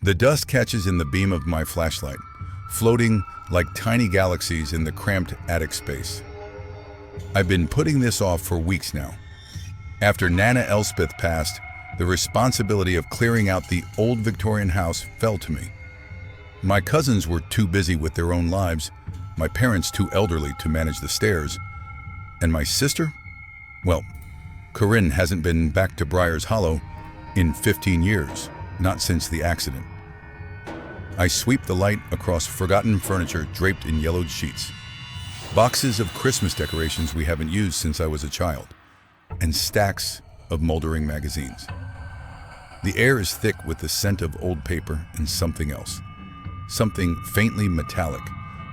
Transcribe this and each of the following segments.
The dust catches in the beam of my flashlight, floating like tiny galaxies in the cramped attic space. I've been putting this off for weeks now. After Nana Elspeth passed, the responsibility of clearing out the old Victorian house fell to me. My cousins were too busy with their own lives, my parents too elderly to manage the stairs, and my sister? Well, Corinne hasn't been back to Briar's Hollow in 15 years, not since the accident. I sweep the light across forgotten furniture draped in yellowed sheets, boxes of Christmas decorations we haven't used since I was a child, and stacks of moldering magazines. The air is thick with the scent of old paper and something else, something faintly metallic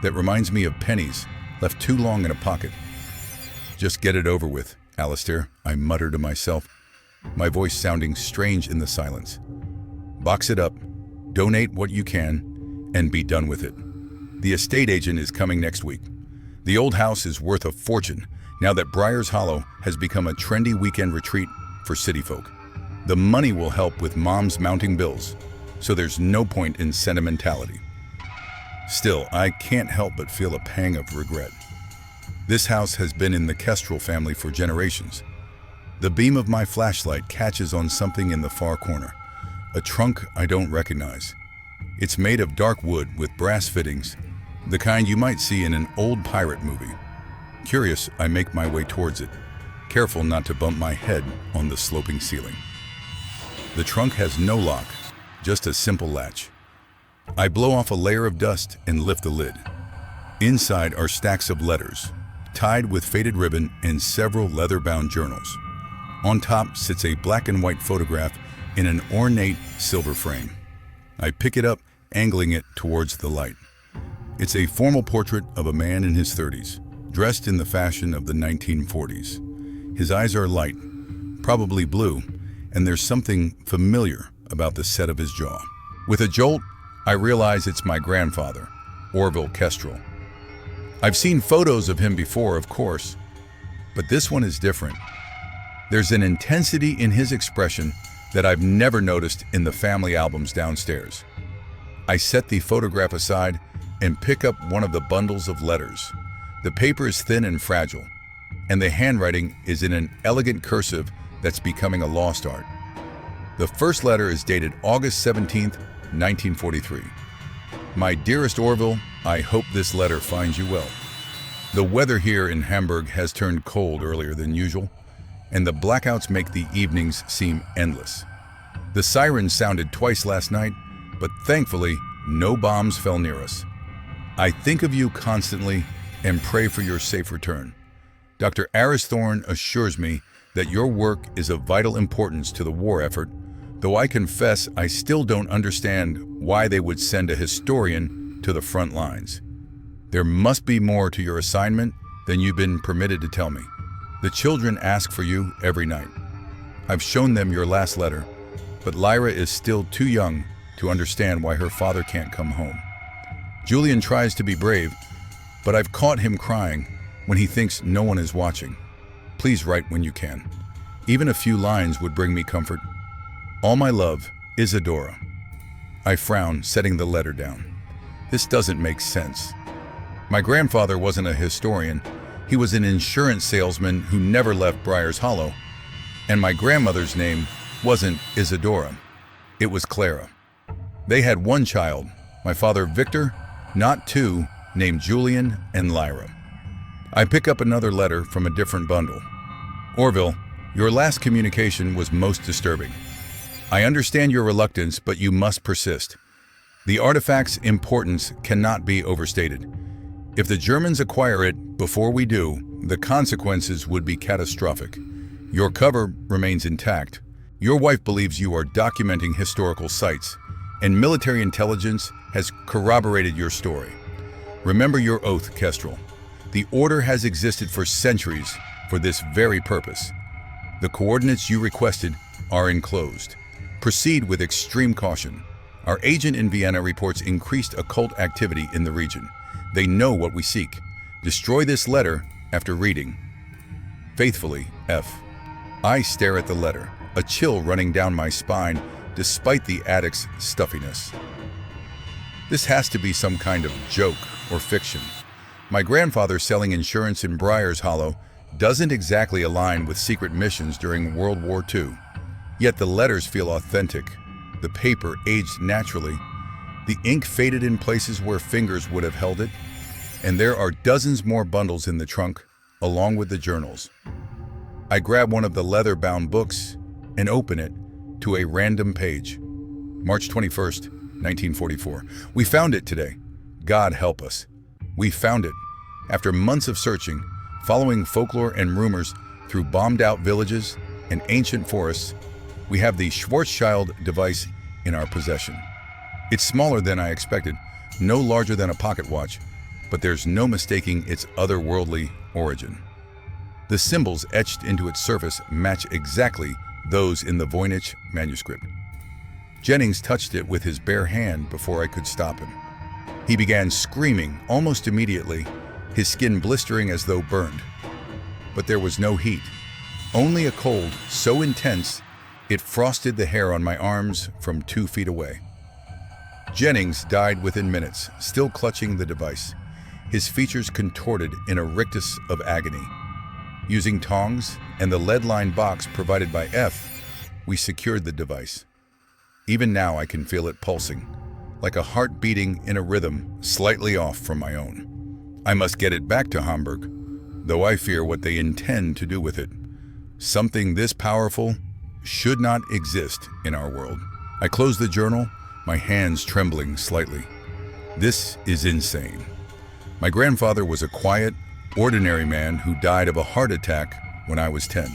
that reminds me of pennies left too long in a pocket. "Just get it over with, Alistair," I mutter to myself, my voice sounding strange in the silence. "Box it up, donate what you can, and be done with it. The estate agent is coming next week. The old house is worth a fortune now that Briar's Hollow has become a trendy weekend retreat for city folk. The money will help with Mom's mounting bills, so there's no point in sentimentality. Still, I can't help but feel a pang of regret. This house has been in the Kestrel family for generations. The beam of my flashlight catches on something in the far corner, a trunk I don't recognize. It's made of dark wood with brass fittings, the kind you might see in an old pirate movie. Curious, I make my way towards it, careful not to bump my head on the sloping ceiling. The trunk has no lock, just a simple latch. I blow off a layer of dust and lift the lid. Inside are stacks of letters, tied with faded ribbon and several leather-bound journals. On top sits a black and white photograph in an ornate silver frame. I pick it up, angling it towards the light. It's a formal portrait of a man in his 30s, dressed in the fashion of the 1940s. His eyes are light, probably blue, and there's something familiar about the set of his jaw. With a jolt, I realize it's my grandfather, Orville Kestrel. I've seen photos of him before, of course, but this one is different. There's an intensity in his expression that I've never noticed in the family albums downstairs. I set the photograph aside and pick up one of the bundles of letters. The paper is thin and fragile, and the handwriting is in an elegant cursive that's becoming a lost art. The first letter is dated August 17th, 1943. "My dearest Orville, I hope this letter finds you well. The weather here in Hamburg has turned cold earlier than usual, and the blackouts make the evenings seem endless. The sirens sounded twice last night, but thankfully, no bombs fell near us. I think of you constantly and pray for your safe return. Dr. Aristhorn assures me that your work is of vital importance to the war effort, though I confess I still don't understand why they would send a historian to the front lines. There must be more to your assignment than you've been permitted to tell me. The children ask for you every night. I've shown them your last letter, but Lyra is still too young to understand why her father can't come home. Julian tries to be brave, but I've caught him crying when he thinks no one is watching. Please write when you can. Even a few lines would bring me comfort. All my love, Isadora." I frown, setting the letter down. This doesn't make sense. My grandfather wasn't a historian. He was an insurance salesman who never left Briar's Hollow. And my grandmother's name wasn't Isadora. It was Clara. They had one child, my father Victor, not two, named Julian and Lyra. I pick up another letter from a different bundle. "Orville, your last communication was most disturbing. I understand your reluctance, but you must persist. The artifact's importance cannot be overstated. If the Germans acquire it before we do, the consequences would be catastrophic. Your cover remains intact. Your wife believes you are documenting historical sites, and military intelligence has corroborated your story. Remember your oath, Kestrel. The order has existed for centuries for this very purpose. The coordinates you requested are enclosed. Proceed with extreme caution. Our agent in Vienna reports increased occult activity in the region. They know what we seek. Destroy this letter after reading. Faithfully, F." I stare at the letter, a chill running down my spine despite the attic's stuffiness. This has to be some kind of joke or fiction. My grandfather selling insurance in Briar's Hollow doesn't exactly align with secret missions during World War II. Yet the letters feel authentic. The paper aged naturally. The ink faded in places where fingers would have held it. And there are dozens more bundles in the trunk, along with the journals. I grab one of the leather-bound books and open it to a random page. March 21st, 1944. We found it today. God help us. We found it. After months of searching, following folklore and rumors through bombed-out villages and ancient forests, we have the Schwarzschild device in our possession. It's smaller than I expected, no larger than a pocket watch, but there's no mistaking its otherworldly origin. The symbols etched into its surface match exactly those in the Voynich manuscript. Jennings touched it with his bare hand before I could stop him. He began screaming almost immediately, his skin blistering as though burned. But there was no heat, only a cold so intense it frosted the hair on my arms from 2 feet away. Jennings died within minutes, still clutching the device, his features contorted in a rictus of agony. Using tongs and the lead-lined box provided by F, we secured the device. Even now I can feel it pulsing, like a heart beating in a rhythm slightly off from my own. I must get it back to Hamburg, though I fear what they intend to do with it. Something this powerful should not exist in our world. I close the journal, my hands trembling slightly. This is insane. My grandfather was a quiet, ordinary man who died of a heart attack when I was 10.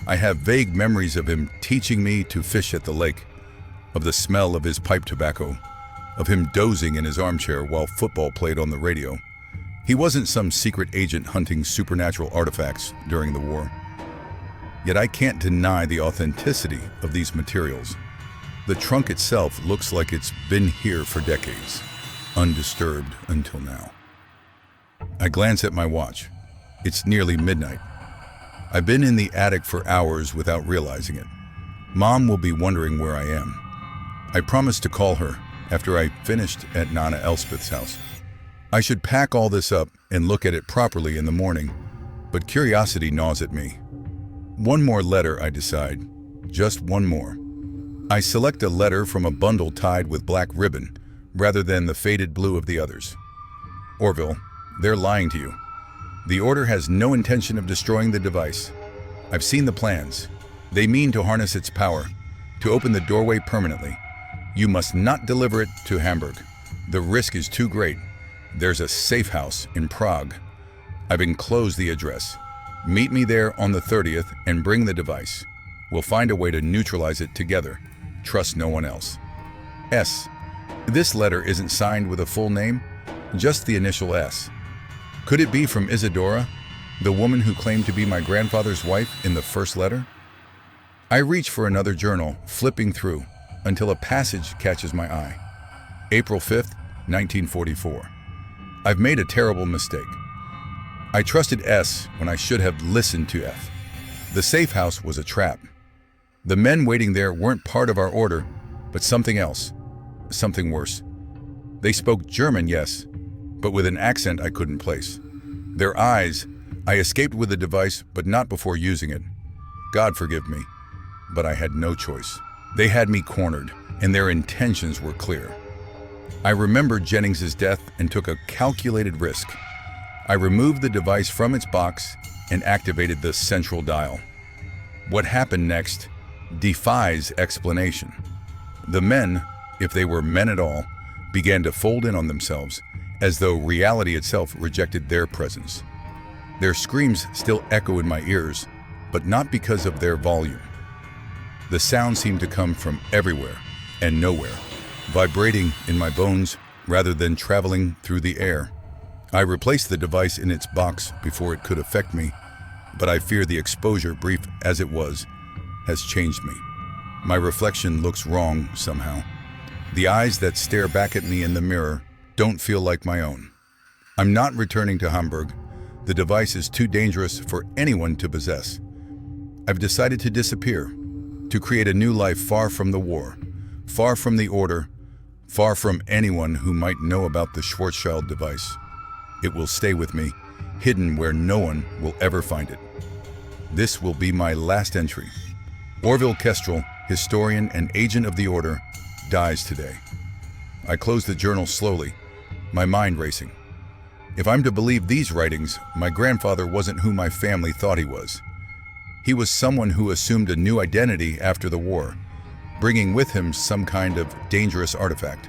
I have vague memories of him teaching me to fish at the lake, of the smell of his pipe tobacco, of him dozing in his armchair while football played on the radio. He wasn't some secret agent hunting supernatural artifacts during the war. Yet I can't deny the authenticity of these materials. The trunk itself looks like it's been here for decades, undisturbed until now. I glance at my watch. It's nearly midnight. I've been in the attic for hours without realizing it. Mom will be wondering where I am. I promised to call her after I finished at Nana Elspeth's house. I should pack all this up and look at it properly in the morning, but curiosity gnaws at me. One more letter, I decide. Just one more. I select a letter from a bundle tied with black ribbon, rather than the faded blue of the others. Orville, they're lying to you. The Order has no intention of destroying the device. I've seen the plans. They mean to harness its power, to open the doorway permanently. You must not deliver it to Hamburg. The risk is too great. There's a safe house in Prague. I've enclosed the address. Meet me there on the 30th and bring the device. We'll find a way to neutralize it together. Trust no one else. S. This letter isn't signed with a full name, just the initial S. Could it be from Isadora, the woman who claimed to be my grandfather's wife in the first letter? I reach for another journal, flipping through, until a passage catches my eye. April 5th, 1944. I've made a terrible mistake. I trusted S when I should have listened to F. The safe house was a trap. The men waiting there weren't part of our order, but something else, something worse. They spoke German, yes, but with an accent I couldn't place. Their eyes, I escaped with the device, but not before using it. God forgive me, but I had no choice. They had me cornered, and their intentions were clear. I remembered Jennings's death and took a calculated risk. I removed the device from its box and activated the central dial. What happened next defies explanation. The men, if they were men at all, began to fold in on themselves, as though reality itself rejected their presence. Their screams still echo in my ears, but not because of their volume. The sound seemed to come from everywhere and nowhere, vibrating in my bones rather than traveling through the air. I replaced the device in its box before it could affect me, but I fear the exposure, brief as it was, has changed me. My reflection looks wrong somehow. The eyes that stare back at me in the mirror don't feel like my own. I'm not returning to Hamburg. The device is too dangerous for anyone to possess. I've decided to disappear, to create a new life far from the war, far from the order, far from anyone who might know about the Schwarzschild device. It will stay with me, hidden where no one will ever find it. This will be my last entry. Orville Kestrel, historian and agent of the Order, dies today. I close the journal slowly, my mind racing. If I'm to believe these writings, my grandfather wasn't who my family thought he was. He was someone who assumed a new identity after the war, bringing with him some kind of dangerous artifact.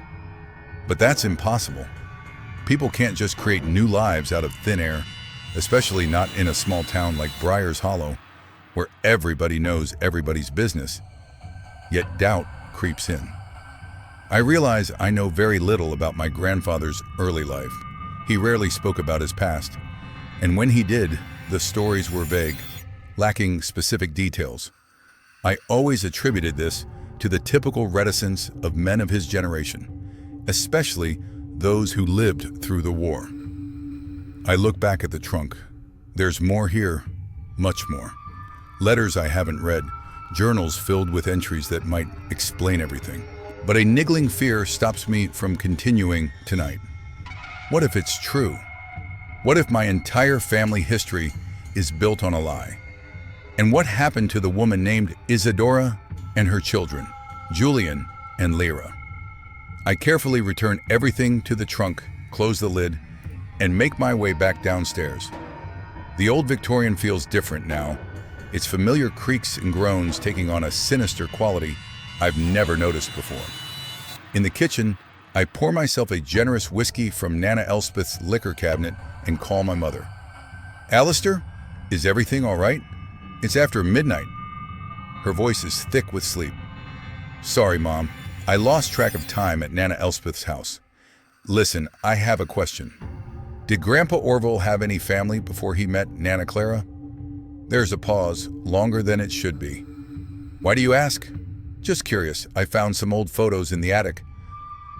But that's impossible. People can't just create new lives out of thin air, especially not in a small town like Briar's Hollow, where everybody knows everybody's business. Yet doubt creeps in. I realize I know very little about my grandfather's early life. He rarely spoke about his past, and when he did, the stories were vague, lacking specific details. I always attributed this to the typical reticence of men of his generation, especially those who lived through the war. I look back at the trunk. There's more here, much more. Letters I haven't read, journals filled with entries that might explain everything. But a niggling fear stops me from continuing tonight. What if it's true? What if my entire family history is built on a lie? And what happened to the woman named Isadora and her children, Julian and Lyra? I carefully return everything to the trunk, close the lid, and make my way back downstairs. The old Victorian feels different now, its familiar creaks and groans taking on a sinister quality I've never noticed before. In the kitchen, I pour myself a generous whiskey from Nana Elspeth's liquor cabinet and call my mother. "Alistair, is everything all right? It's after midnight." Her voice is thick with sleep. "Sorry, Mom. I lost track of time at Nana Elspeth's house. Listen, I have a question. Did Grandpa Orville have any family before he met Nana Clara?" There's a pause, longer than it should be. "Why do you ask?" "Just curious. I found some old photos in the attic."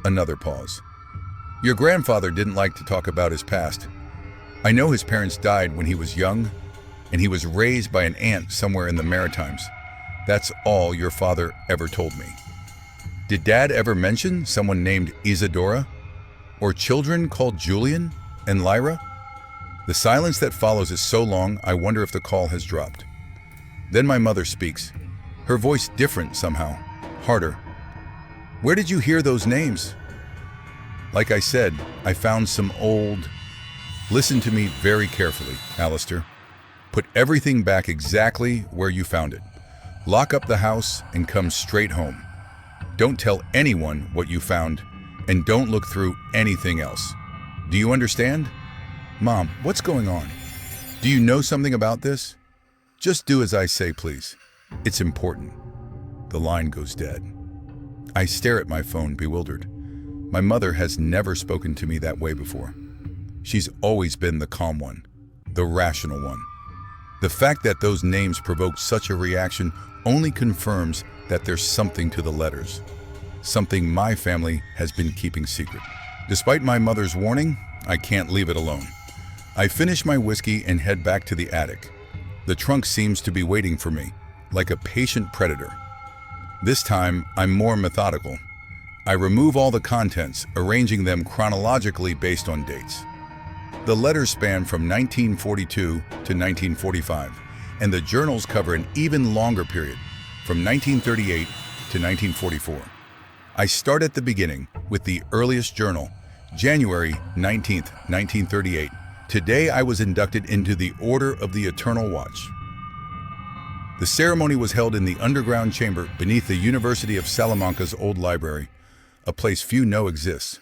Another pause. "Your grandfather didn't like to talk about his past. I know his parents died when he was young, and he was raised by an aunt somewhere in the Maritimes. That's all your father ever told me." "Did Dad ever mention someone named Isadora? Or children called Julian and Lyra?" The silence that follows is so long, I wonder if the call has dropped. Then my mother speaks, her voice different somehow, harder. "Where did you hear those names?" "Like I said, I found some old..." "Listen to me very carefully, Alistair. Put everything back exactly where you found it. Lock up the house and come straight home. Don't tell anyone what you found, and don't look through anything else. Do you understand?" "Mom, what's going on? Do you know something about this?" "Just do as I say, please. It's important." The line goes dead. I stare at my phone, bewildered. My mother has never spoken to me that way before. She's always been the calm one, the rational one. The fact that those names provoked such a reaction only confirms that there's something to the letters, something my family has been keeping secret. Despite my mother's warning, I can't leave it alone. I finish my whiskey and head back to the attic. The trunk seems to be waiting for me, like a patient predator. This time, I'm more methodical. I remove all the contents, arranging them chronologically based on dates. The letters span from 1942 to 1945, and the journals cover an even longer period, from 1938 to 1944. I start at the beginning with the earliest journal, January 19th, 1938. Today I was inducted into the Order of the Eternal Watch. The ceremony was held in the underground chamber beneath the University of Salamanca's old library, a place few know exists.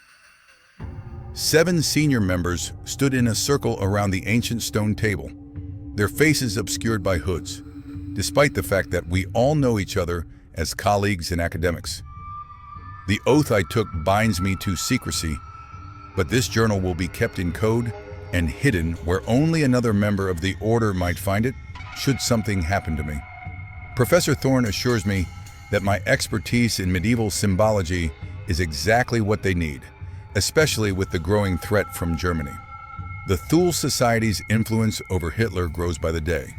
7 senior members stood in a circle around the ancient stone table, their faces obscured by hoods, despite the fact that we all know each other as colleagues and academics. The oath I took binds me to secrecy, but this journal will be kept in code and hidden where only another member of the Order might find it, should something happen to me. Professor Thorne assures me that my expertise in medieval symbology is exactly what they need, especially with the growing threat from Germany. The Thule Society's influence over Hitler grows by the day,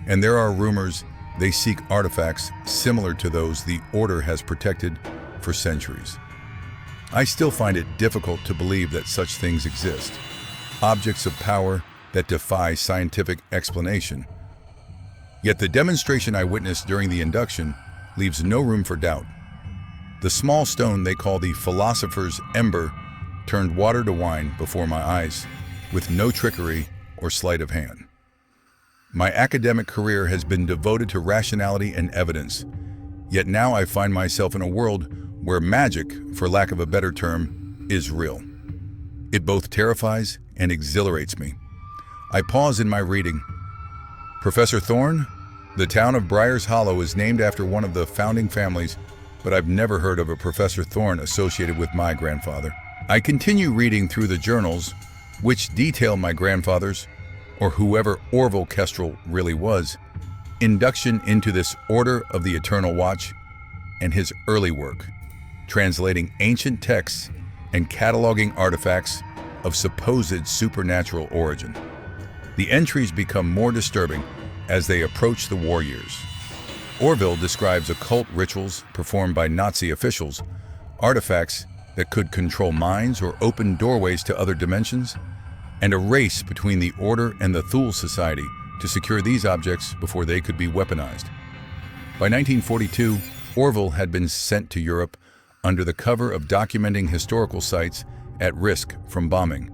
and there are rumors They seek artifacts similar to those the Order has protected for centuries. I still find it difficult to believe that such things exist. Objects of power that defy scientific explanation. Yet the demonstration I witnessed during the induction leaves no room for doubt. The small stone they call the philosopher's ember turned water to wine before my eyes, with no trickery or sleight of hand. My academic career has been devoted to rationality and evidence, yet now I find myself in a world where magic, for lack of a better term, is real. It both terrifies and exhilarates me. I pause in my reading. Professor Thorne? The town of Briar's Hollow is named after one of the founding families, but I've never heard of a Professor Thorne associated with my grandfather. I continue reading through the journals, which detail my grandfather's, or whoever Orville Kestrel really was, induction into this Order of the Eternal Watch, and his early work, translating ancient texts and cataloging artifacts of supposed supernatural origin. The entries become more disturbing as they approach the war years. Orville describes occult rituals performed by Nazi officials, artifacts that could control minds or open doorways to other dimensions, and a race between the Order and the Thule Society to secure these objects before they could be weaponized. By 1942, Orville had been sent to Europe under the cover of documenting historical sites at risk from bombing.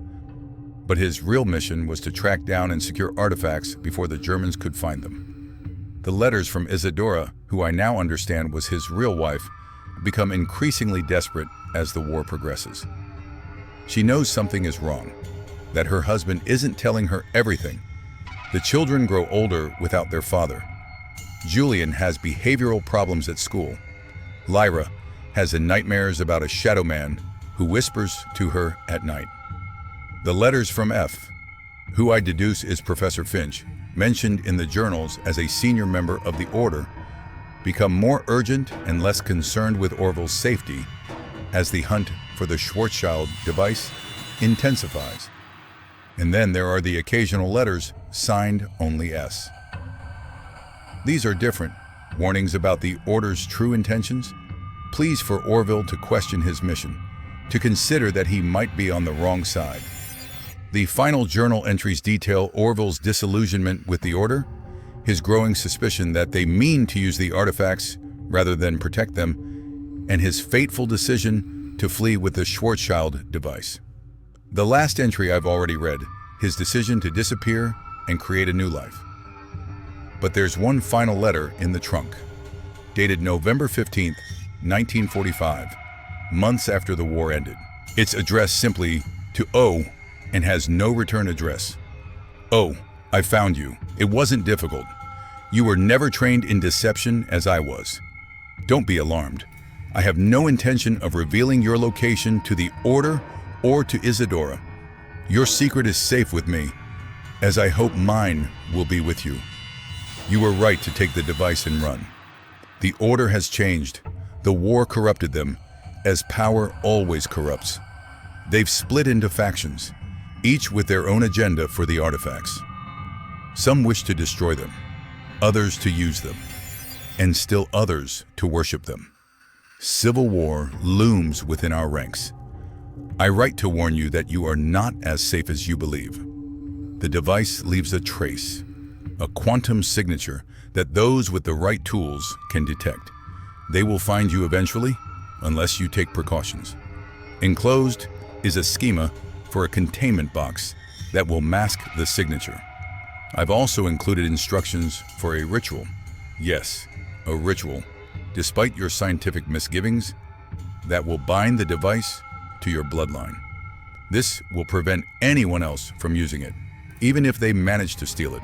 But his real mission was to track down and secure artifacts before the Germans could find them. The letters from Isadora, who I now understand was his real wife, become increasingly desperate as the war progresses. She knows something is wrong, that her husband isn't telling her everything. The children grow older without their father. Julian has behavioral problems at school. Lyra has nightmares about a shadow man who whispers to her at night. The letters from F, who I deduce is Professor Finch, mentioned in the journals as a senior member of the Order, become more urgent and less concerned with Orville's safety as the hunt for the Schwarzschild device intensifies. And then there are the occasional letters signed only S. These are different, warnings about the Order's true intentions, pleas for Orville to question his mission, to consider that he might be on the wrong side. The final journal entries detail Orville's disillusionment with the Order, his growing suspicion that they mean to use the artifacts rather than protect them, and his fateful decision to flee with the Schwarzschild device. The last entry I've already read, his decision to disappear and create a new life. But there's one final letter in the trunk, dated November 15th, 1945, months after the war ended. It's addressed simply to O and has no return address. O, I found you. It wasn't difficult. You were never trained in deception as I was. Don't be alarmed. I have no intention of revealing your location to the Order or to Isadora. Your secret is safe with me, as I hope mine will be with you. You were right to take the device and run. The Order has changed. The war corrupted them, as power always corrupts. They've split into factions, each with their own agenda for the artifacts. Some wish to destroy them, others to use them, and still others to worship them. Civil war looms within our ranks. I write to warn you that you are not as safe as you believe. The device leaves a trace, a quantum signature that those with the right tools can detect. They will find you eventually, unless you take precautions. Enclosed is a schema for a containment box that will mask the signature. I've also included instructions for a ritual. Yes, a ritual, despite your scientific misgivings, that will bind the device to your bloodline. This will prevent anyone else from using it, even if they manage to steal it.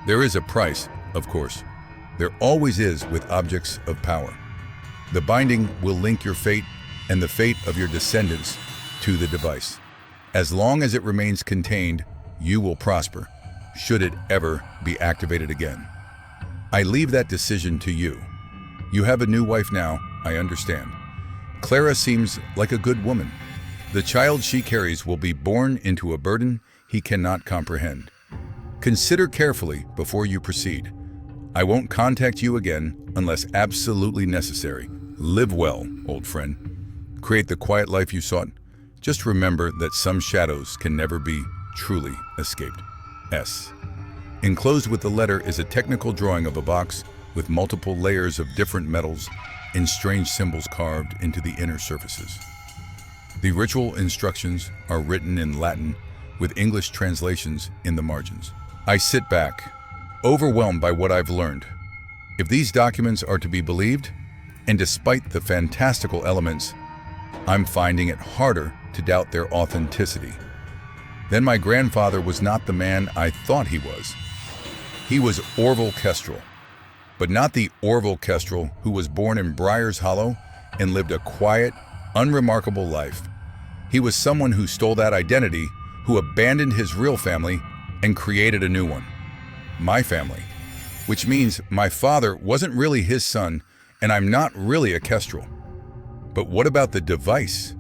There is a price, of course. There always is with objects of power. The binding will link your fate and the fate of your descendants to the device. As long as it remains contained, you will prosper, should it ever be activated again. I leave that decision to you. You have a new wife now, I understand. Clara seems like a good woman. The child she carries will be born into a burden he cannot comprehend. Consider carefully before you proceed. I won't contact you again unless absolutely necessary. Live well, old friend. Create the quiet life you sought. Just remember that some shadows can never be truly escaped. S. Enclosed with the letter is a technical drawing of a box with multiple layers of different metals and strange symbols carved into the inner surfaces. The ritual instructions are written in Latin with English translations in the margins. I sit back, overwhelmed by what I've learned. If these documents are to be believed, and despite the fantastical elements, I'm finding it harder to doubt their authenticity. Then my grandfather was not the man I thought he was. He was Orville Kestrel, but not the Orville Kestrel who was born in Briar's Hollow and lived a quiet, unremarkable life. He was someone who stole that identity, who abandoned his real family and created a new one. My family. Which means my father wasn't really his son, and I'm not really a Kestrel. But what about the device?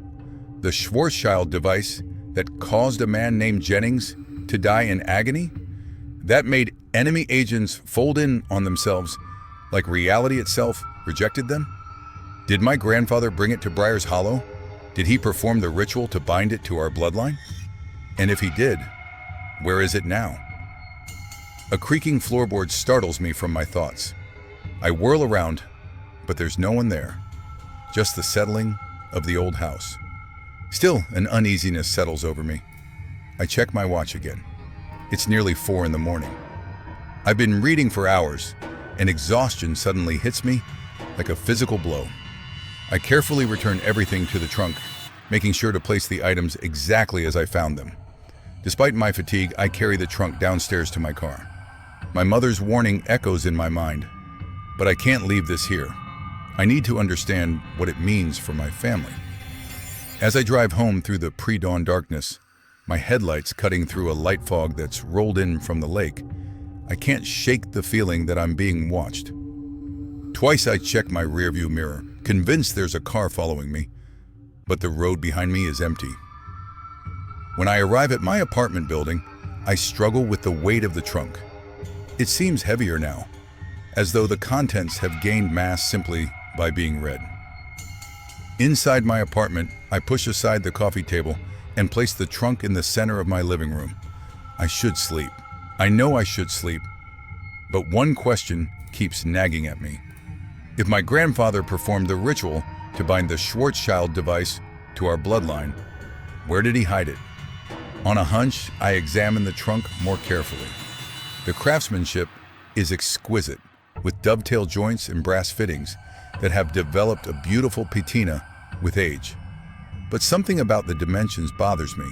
The Schwarzschild device that caused a man named Jennings to die in agony? That made enemy agents fold in on themselves like reality itself rejected them? Did my grandfather bring it to Briar's Hollow? Did he perform the ritual to bind it to our bloodline? And if he did, where is it now? A creaking floorboard startles me from my thoughts. I whirl around, but there's no one there. Just the settling of the old house. Still, an uneasiness settles over me. I check my watch again. It's nearly 4 in the morning. I've been reading for hours, and exhaustion suddenly hits me like a physical blow. I carefully return everything to the trunk, making sure to place the items exactly as I found them. Despite my fatigue, I carry the trunk downstairs to my car. My mother's warning echoes in my mind, but I can't leave this here. I need to understand what it means for my family. As I drive home through the pre-dawn darkness, my headlights cutting through a light fog that's rolled in from the lake, I can't shake the feeling that I'm being watched. Twice I check my rearview mirror, convinced there's a car following me, but the road behind me is empty. When I arrive at my apartment building, I struggle with the weight of the trunk. It seems heavier now, as though the contents have gained mass simply by being read. Inside my apartment, I push aside the coffee table and place the trunk in the center of my living room. I should sleep. I know I should sleep, but one question keeps nagging at me. If my grandfather performed the ritual to bind the Schwarzschild device to our bloodline, where did he hide it? On a hunch, I examine the trunk more carefully. The craftsmanship is exquisite, with dovetail joints and brass fittings that have developed a beautiful patina with age. But something about the dimensions bothers me.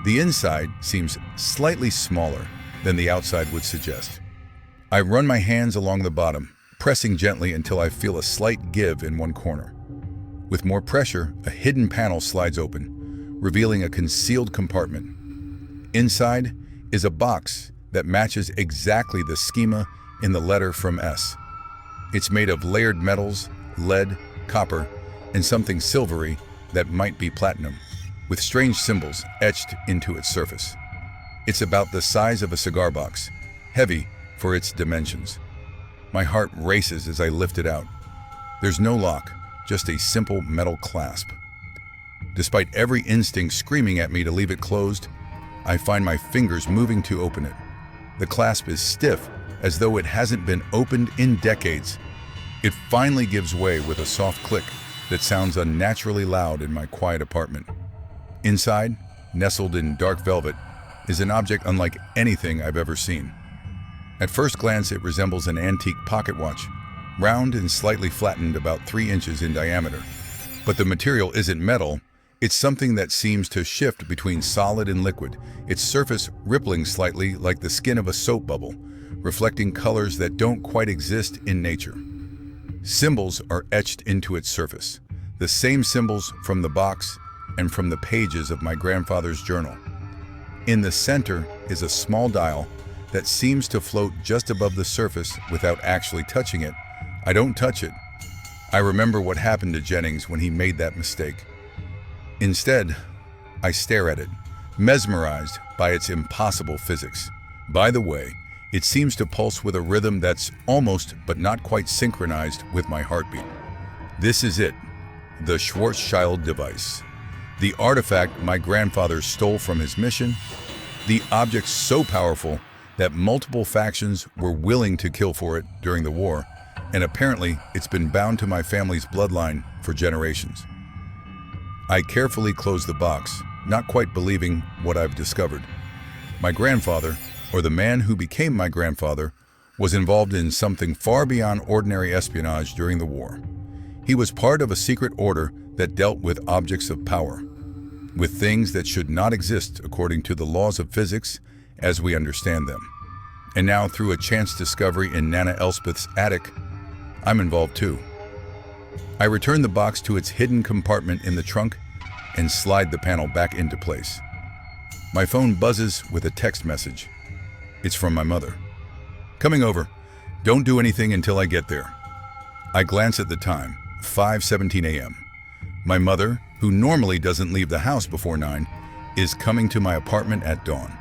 The inside seems slightly smaller than the outside would suggest. I run my hands along the bottom, pressing gently until I feel a slight give in one corner. With more pressure, a hidden panel slides open, revealing a concealed compartment. Inside is a box that matches exactly the schema in the letter from S. It's made of layered metals, lead, copper, and something silvery that might be platinum, with strange symbols etched into its surface. It's about the size of a cigar box, heavy for its dimensions. My heart races as I lift it out. There's no lock, just a simple metal clasp. Despite every instinct screaming at me to leave it closed, I find my fingers moving to open it. The clasp is stiff, as though it hasn't been opened in decades. It finally gives way with a soft click that sounds unnaturally loud in my quiet apartment. Inside, nestled in dark velvet, is an object unlike anything I've ever seen. At first glance, it resembles an antique pocket watch, round and slightly flattened about 3 inches in diameter. But the material isn't metal, it's something that seems to shift between solid and liquid, its surface rippling slightly like the skin of a soap bubble, reflecting colors that don't quite exist in nature. Symbols are etched into its surface, the same symbols from the box and from the pages of my grandfather's journal. In the center is a small dial that seems to float just above the surface without actually touching it. I don't touch it. I remember what happened to Jennings when he made that mistake. Instead, I stare at it, mesmerized by its impossible physics. By the way, It seems to pulse with a rhythm that's almost but not quite synchronized with my heartbeat. This is it, the Schwarzschild device. The artifact my grandfather stole from his mission, the object so powerful that multiple factions were willing to kill for it during the war, and apparently it's been bound to my family's bloodline for generations. I carefully close the box, not quite believing what I've discovered. My grandfather, or the man who became my grandfather, was involved in something far beyond ordinary espionage during the war. He was part of a secret order that dealt with objects of power, with things that should not exist according to the laws of physics as we understand them. And now, through a chance discovery in Nana Elspeth's attic, I'm involved too. I return the box to its hidden compartment in the trunk and slide the panel back into place. My phone buzzes with a text message. It's from my mother. "Coming over. Don't do anything until I get there." I glance at the time, 5:17 a.m. My mother, who normally doesn't leave the house before 9, is coming to my apartment at dawn.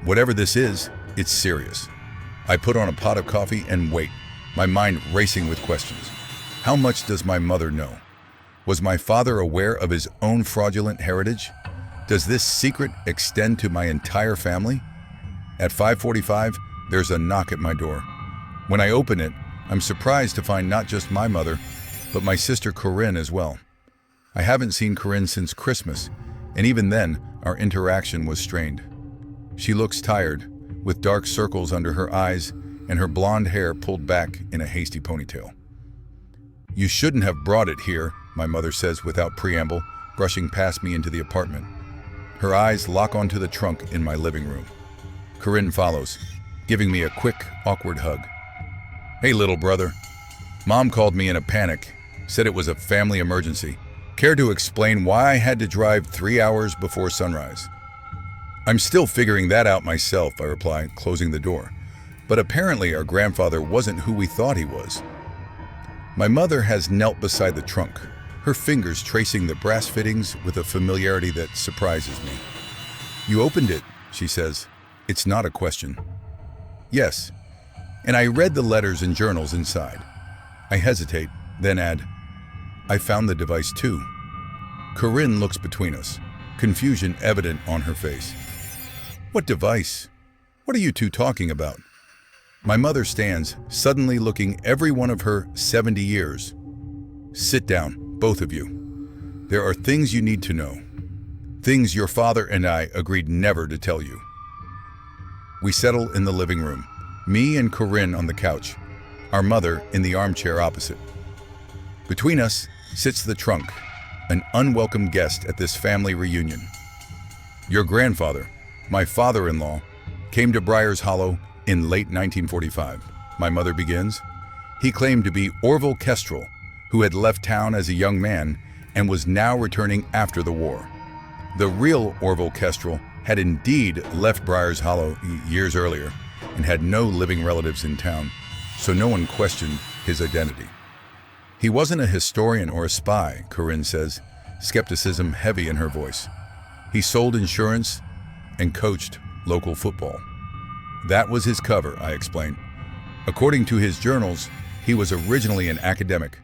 Whatever this is, it's serious. I put on a pot of coffee and wait, my mind racing with questions. How much does my mother know? Was my father aware of his own fraudulent heritage? Does this secret extend to my entire family? At 5:45, there's a knock at my door. When I open it, I'm surprised to find not just my mother, but my sister Corinne as well. I haven't seen Corinne since Christmas, and even then, our interaction was strained. She looks tired, with dark circles under her eyes and her blonde hair pulled back in a hasty ponytail. "You shouldn't have brought it here," my mother says without preamble, brushing past me into the apartment. Her eyes lock onto the trunk in my living room. Corinne follows, giving me a quick, awkward hug. "Hey, little brother. Mom called me in a panic, said it was a family emergency. Care to explain why I had to drive 3 hours before sunrise?" "I'm still figuring that out myself," I reply, closing the door. "But apparently our grandfather wasn't who we thought he was." My mother has knelt beside the trunk, her fingers tracing the brass fittings with a familiarity that surprises me. "You opened it," she says. "It's not a question." "Yes, and I read the letters and journals inside." I hesitate, then add, "I found the device too." Corinne looks between us, confusion evident on her face. "What device? What are you two talking about?" My mother stands, suddenly looking every one of her 70 years. "Sit down, both of you. There are things you need to know. Things your father and I agreed never to tell you." We settle in the living room, me and Corinne on the couch, our mother in the armchair opposite. Between us sits the trunk, an unwelcome guest at this family reunion. "Your grandfather, my father-in-law, came to Briar's Hollow in late 1945, my mother begins. He claimed to be Orville Kestrel, who had left town as a young man and was now returning after the war. The real Orville Kestrel had indeed left Briar's Hollow years earlier and had no living relatives in town, so no one questioned his identity. He wasn't a historian or a spy," Corinne says, skepticism heavy in her voice. "He sold insurance and coached local football." "That was his cover," I explain. "According to his journals, he was originally an academic,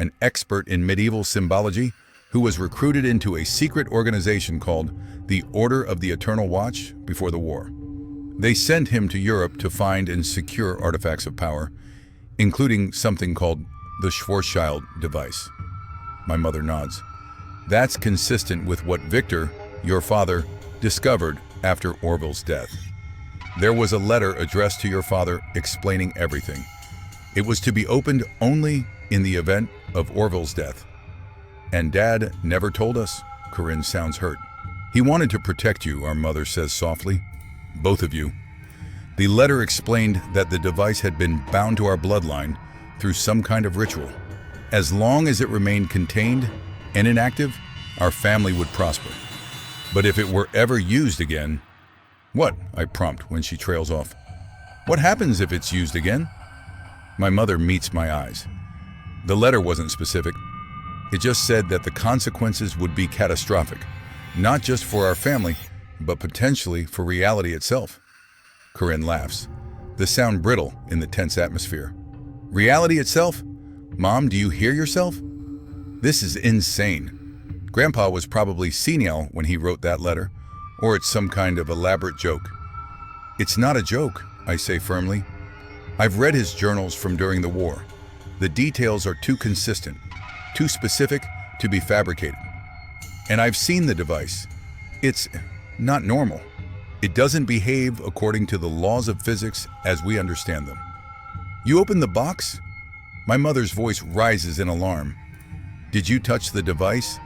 an expert in medieval symbology, who was recruited into a secret organization called the Order of the Eternal Watch before the war. They sent him to Europe to find and secure artifacts of power, including something called the Schwarzschild device." My mother nods. "That's consistent with what Victor, your father, discovered after Orville's death. There was a letter addressed to your father explaining everything. It was to be opened only in the event of Orville's death." "And Dad never told us?" Corinne sounds hurt. "He wanted to protect you," our mother says softly. "Both of you. The letter explained that the device had been bound to our bloodline through some kind of ritual. As long as it remained contained and inactive, our family would prosper. But if it were ever used again..." "What?" I prompt when she trails off. "What happens if it's used again?" My mother meets my eyes. The letter wasn't specific. It just said that the consequences would be catastrophic, not just for our family, but potentially for reality itself. Corinne laughs. the sound brittle in the tense atmosphere. Reality itself? Mom, do you hear yourself? This is insane. Grandpa was probably senile when he wrote that letter, or it's some kind of elaborate joke. It's not a joke, I say firmly. I've read his journals from during the war. The details are too consistent, too specific to be fabricated. And I've seen the device. It's not normal. It doesn't behave according to the laws of physics as we understand them. You open the box? My mother's voice rises in alarm. Did you touch the device?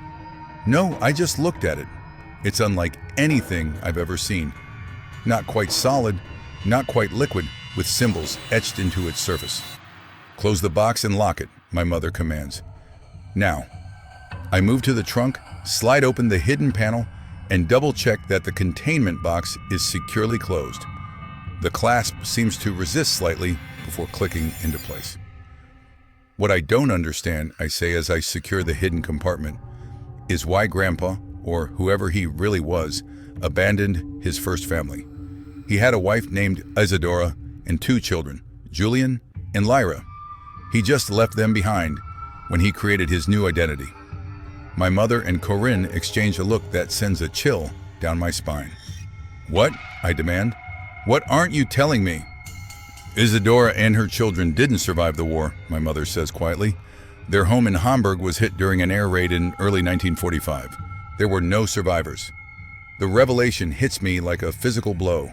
No, I just looked at it. It's unlike anything I've ever seen. Not quite solid, not quite liquid, with symbols etched into its surface. Close the box and lock it, my mother commands. Now, I move to the trunk, slide open the hidden panel, and double-check that the containment box is securely closed. The clasp seems to resist slightly before clicking into place. What I don't understand, I say as I secure the hidden compartment, is why Grandpa, or whoever he really was, abandoned his first family. He had a wife named Isadora and 2 children, Julian and Lyra. He just left them behind when he created his new identity. My mother and Corinne exchange a look that sends a chill down my spine. What? I demand. What aren't you telling me? Isadora and her children didn't survive the war, my mother says quietly. Their home in Hamburg was hit during an air raid in early 1945. There were no survivors. The revelation hits me like a physical blow.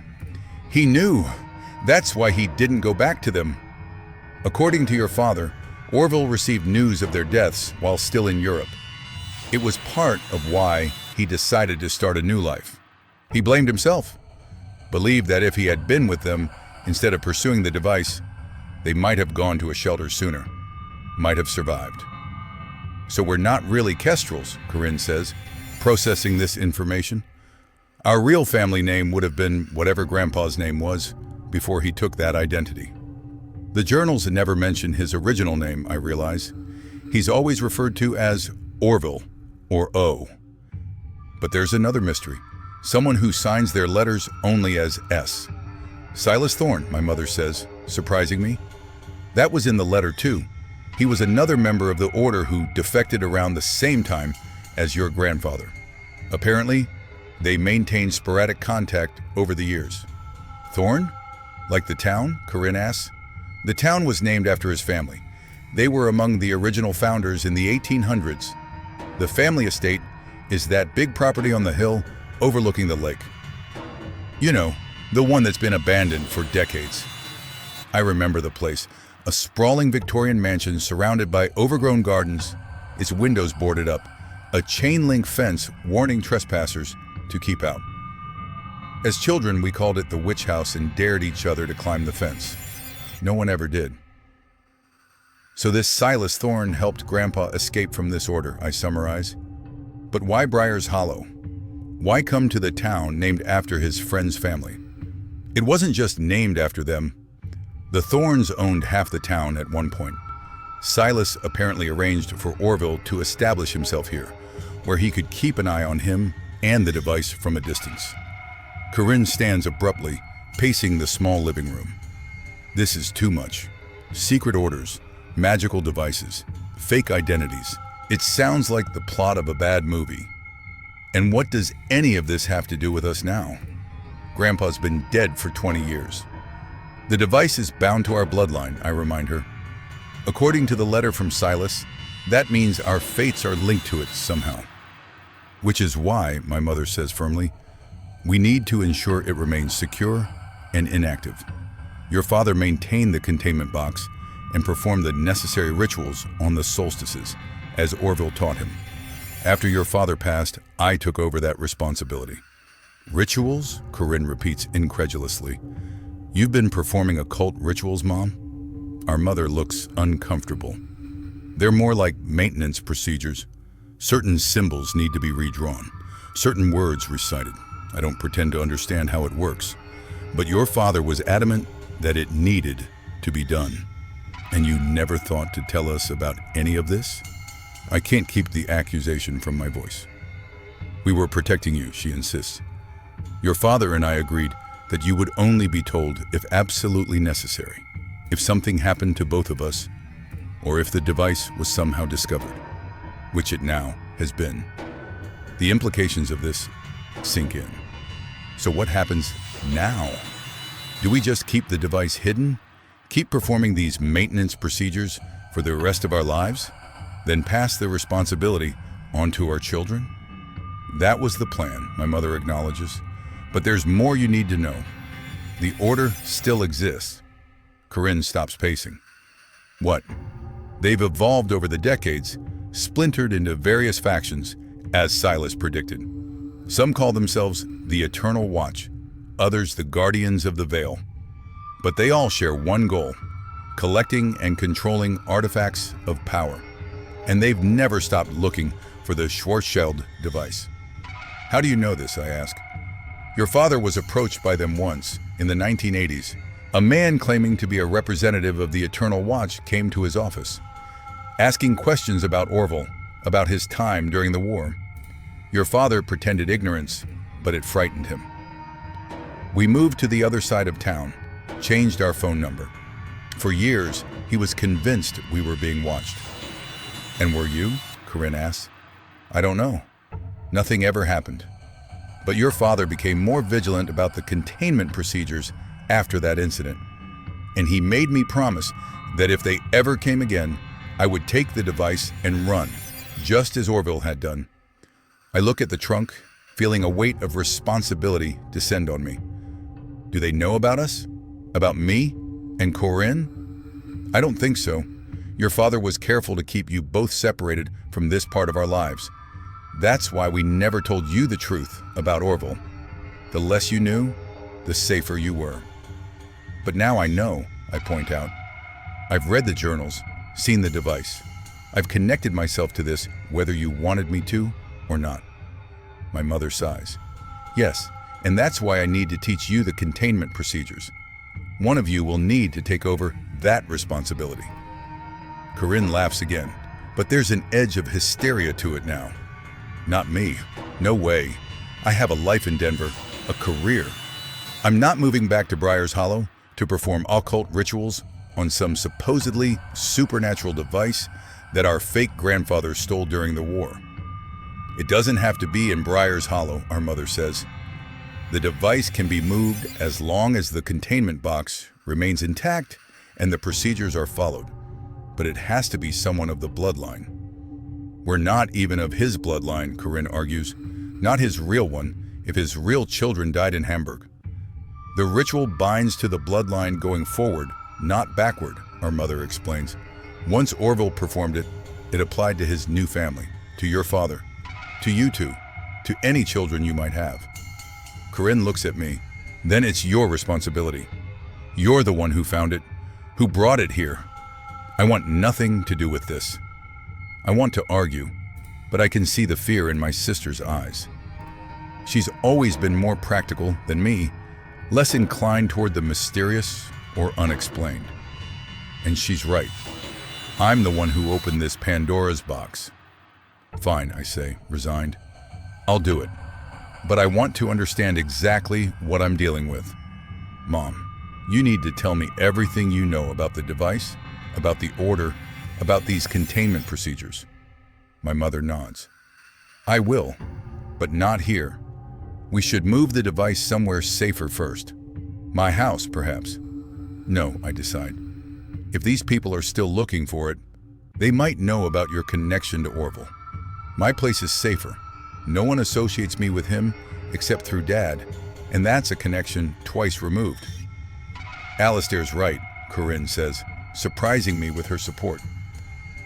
He knew. That's why he didn't go back to them. According to your father, Orville received news of their deaths while still in Europe. It was part of why he decided to start a new life. He blamed himself, believed that if he had been with them instead of pursuing the device, they might have gone to a shelter sooner, might have survived. So we're not really Kestrels, Corinne says, processing this information. Our real family name would have been whatever Grandpa's name was before he took that identity. The journals never mention his original name, I realize. He's always referred to as Orville, or O. But there's another mystery. Someone who signs their letters only as S. Silas Thorne, my mother says, surprising me. That was in the letter too. He was another member of the order who defected around the same time as your grandfather. Apparently, they maintained sporadic contact over the years. Thorne? Like the town? Corinne asks. The town was named after his family. They were among the original founders in the 1800s. The family estate is that big property on the hill overlooking the lake. You know, the one that's been abandoned for decades. I remember the place, a sprawling Victorian mansion surrounded by overgrown gardens, its windows boarded up, a chain-link fence warning trespassers to keep out. As children, we called it the witch house and dared each other to climb the fence. No one ever did. So this Silas Thorne helped Grandpa escape from this order, I summarize. But why Briar's Hollow? Why come to the town named after his friend's family? It wasn't just named after them. The Thornes owned half the town at one point. Silas apparently arranged for Orville to establish himself here, where he could keep an eye on him and the device from a distance. Corinne stands abruptly, pacing the small living room. This is too much. Secret orders, magical devices, fake identities. It sounds like the plot of a bad movie. And what does any of this have to do with us now? Grandpa's been dead for 20 years. The device is bound to our bloodline, I remind her. According to the letter from Silas, that means our fates are linked to it somehow. Which is why, my mother says firmly, we need to ensure it remains secure and inactive. Your father maintained the containment box and performed the necessary rituals on the solstices, as Orville taught him. After your father passed, I took over that responsibility. Rituals? Corinne repeats incredulously. You've been performing occult rituals, Mom? Our mother looks uncomfortable. They're more like maintenance procedures. Certain symbols need to be redrawn, certain words recited. I don't pretend to understand how it works, but your father was adamant that it needed to be done. And you never thought to tell us about any of this? I can't keep the accusation from my voice. We were protecting you, she insists. Your father and I agreed that you would only be told if absolutely necessary, if something happened to both of us, or if the device was somehow discovered, which it now has been. The implications of this sink in. So what happens now? Do we just keep the device hidden? Keep performing these maintenance procedures for the rest of our lives? Then pass the responsibility on to our children? That was the plan, my mother acknowledges. But there's more you need to know. The order still exists. Corinne stops pacing. What? They've evolved over the decades, splintered into various factions, as Silas predicted. Some call themselves the Eternal Watch, others the Guardians of the Veil. But they all share one goal: collecting and controlling artifacts of power. And they've never stopped looking for the Schwarzschild device. How do you know this, I ask? Your father was approached by them once, in the 1980s. A man claiming to be a representative of the Eternal Watch came to his office, asking questions about Orville, about his time during the war. Your father pretended ignorance, but it frightened him. We moved to the other side of town, changed our phone number. For years, he was convinced we were being watched. And were you? Corinne asks. I don't know. Nothing ever happened. But your father became more vigilant about the containment procedures after that incident. And he made me promise that if they ever came again, I would take the device and run, just as Orville had done. I look at the trunk, feeling a weight of responsibility descend on me. Do they know about us? About me and Corinne? I don't think so. Your father was careful to keep you both separated from this part of our lives. That's why we never told you the truth about Orville. The less you knew, the safer you were. But now I know, I point out. I've read the journals, seen the device. I've connected myself to this whether you wanted me to or not. My mother sighs. Yes, and that's why I need to teach you the containment procedures. One of you will need to take over that responsibility. Corinne laughs again, but there's an edge of hysteria to it now. Not me. No way. I have a life in Denver, a career. I'm not moving back to Briar's Hollow to perform occult rituals on some supposedly supernatural device that our fake grandfather stole during the war. It doesn't have to be in Briar's Hollow, our mother says. The device can be moved as long as the containment box remains intact and the procedures are followed. But it has to be someone of the bloodline. We're not even of his bloodline, Corinne argues. Not his real one, if his real children died in Hamburg. The ritual binds to the bloodline going forward, not backward, our mother explains. Once Orville performed it, it applied to his new family, to your father, to you two, to any children you might have. Corinne looks at me. Then it's your responsibility. You're the one who found it, who brought it here. I want nothing to do with this. I want to argue, but I can see the fear in my sister's eyes. She's always been more practical than me, less inclined toward the mysterious or unexplained. And she's right. I'm the one who opened this Pandora's box. Fine, I say, resigned. I'll do it. But I want to understand exactly what I'm dealing with. Mom, you need to tell me everything you know about the device, about the order, about these containment procedures. My mother nods. I will, but not here. We should move the device somewhere safer first. My house, perhaps. No, I decide. If these people are still looking for it, they might know about your connection to Orville. My place is safer. No one associates me with him except through Dad, and that's a connection twice removed. Alistair's right, Corinne says, surprising me with her support.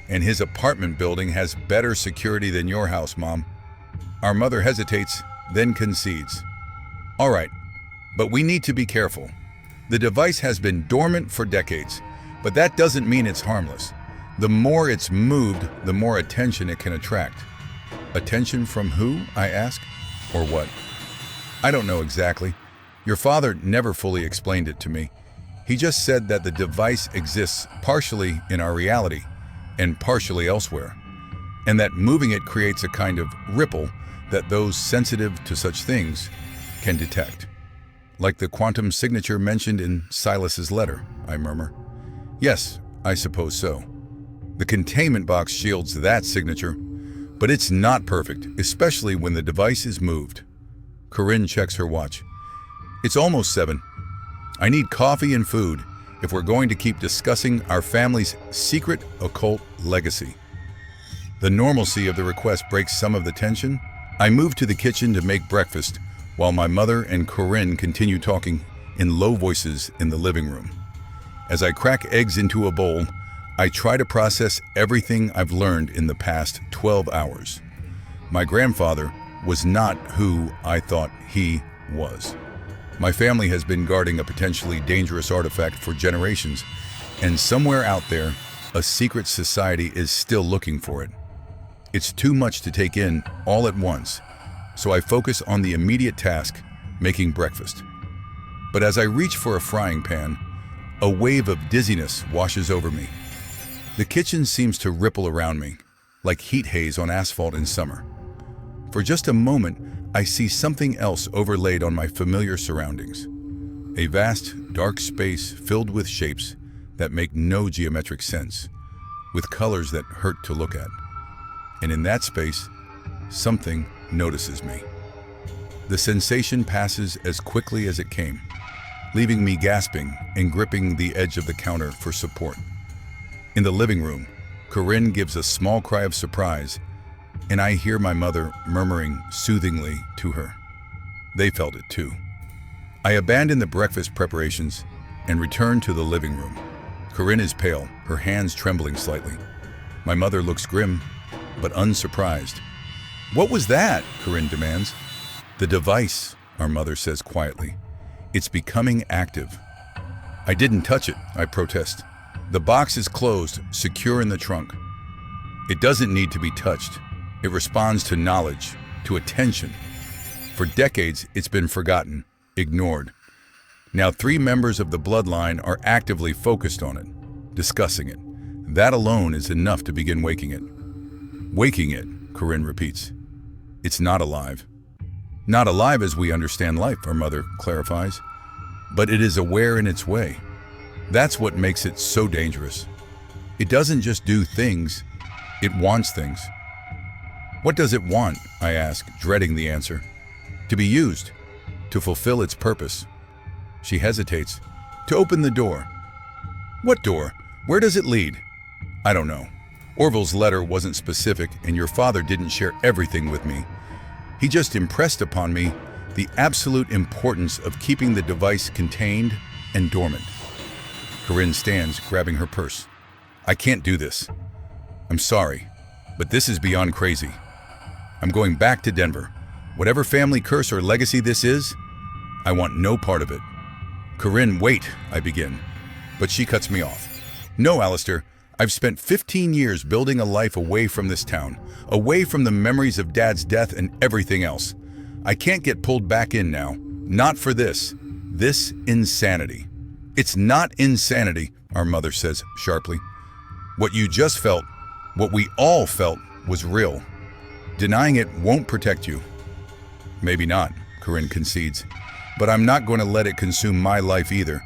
And his apartment building has better security than your house, Mom. Our mother hesitates, then concedes. All right, but we need to be careful. The device has been dormant for decades, but that doesn't mean it's harmless. The more it's moved, the more attention it can attract. Attention from who, I ask, or what? I don't know exactly. Your father never fully explained it to me. He just said that the device exists partially in our reality and partially elsewhere, and that moving it creates a kind of ripple that those sensitive to such things can detect. Like the quantum signature mentioned in Silas's letter, I murmur. Yes, I suppose so. The containment box shields that signature, but it's not perfect, especially when the device is moved. Corinne checks her watch. It's almost 7. I need coffee and food if we're going to keep discussing our family's secret occult legacy. The normalcy of the request breaks some of the tension. I move to the kitchen to make breakfast while my mother and Corinne continue talking in low voices in the living room. As I crack eggs into a bowl, I try to process everything I've learned in the past 12 hours. My grandfather was not who I thought he was. My family has been guarding a potentially dangerous artifact for generations, and somewhere out there, a secret society is still looking for it. It's too much to take in all at once, so I focus on the immediate task, making breakfast. But as I reach for a frying pan, a wave of dizziness washes over me. The kitchen seems to ripple around me, like heat haze on asphalt in summer. For just a moment, I see something else overlaid on my familiar surroundings. A vast, dark space filled with shapes that make no geometric sense, with colors that hurt to look at. And in that space, something notices me. The sensation passes as quickly as it came, leaving me gasping and gripping the edge of the counter for support. In the living room, Corinne gives a small cry of surprise, and I hear my mother murmuring soothingly to her. They felt it too. I abandon the breakfast preparations and return to the living room. Corinne is pale, her hands trembling slightly. My mother looks grim, but unsurprised. "What was that?" Corinne demands. "The device," our mother says quietly. "It's becoming active." "I didn't touch it," I protest. "The box is closed, secure in the trunk." "It doesn't need to be touched. It responds to knowledge, to attention. For decades, it's been forgotten, ignored. Now 3 members of the bloodline are actively focused on it, discussing it. That alone is enough to begin waking it." "Waking it," Corinne repeats. "It's not alive." "Not alive as we understand life," our mother clarifies. "But it is aware in its way. That's what makes it so dangerous. It doesn't just do things, it wants things." "What does it want?" I ask, dreading the answer. "To be used, to fulfill its purpose." She hesitates. "To open the door." "What door? Where does it lead?" "I don't know. Orville's letter wasn't specific, and your father didn't share everything with me. He just impressed upon me the absolute importance of keeping the device contained and dormant." Corinne stands, grabbing her purse. "I can't do this. I'm sorry, but this is beyond crazy. I'm going back to Denver. Whatever family curse or legacy this is, I want no part of it." "Corinne, wait," I begin, but she cuts me off. "No, Alistair, I've spent 15 years building a life away from this town, away from the memories of Dad's death and everything else. I can't get pulled back in now. Not for this insanity." "It's not insanity," our mother says sharply. "What you just felt, what we all felt, was real. Denying it won't protect you." "Maybe not," Corinne concedes, "but I'm not going to let it consume my life either.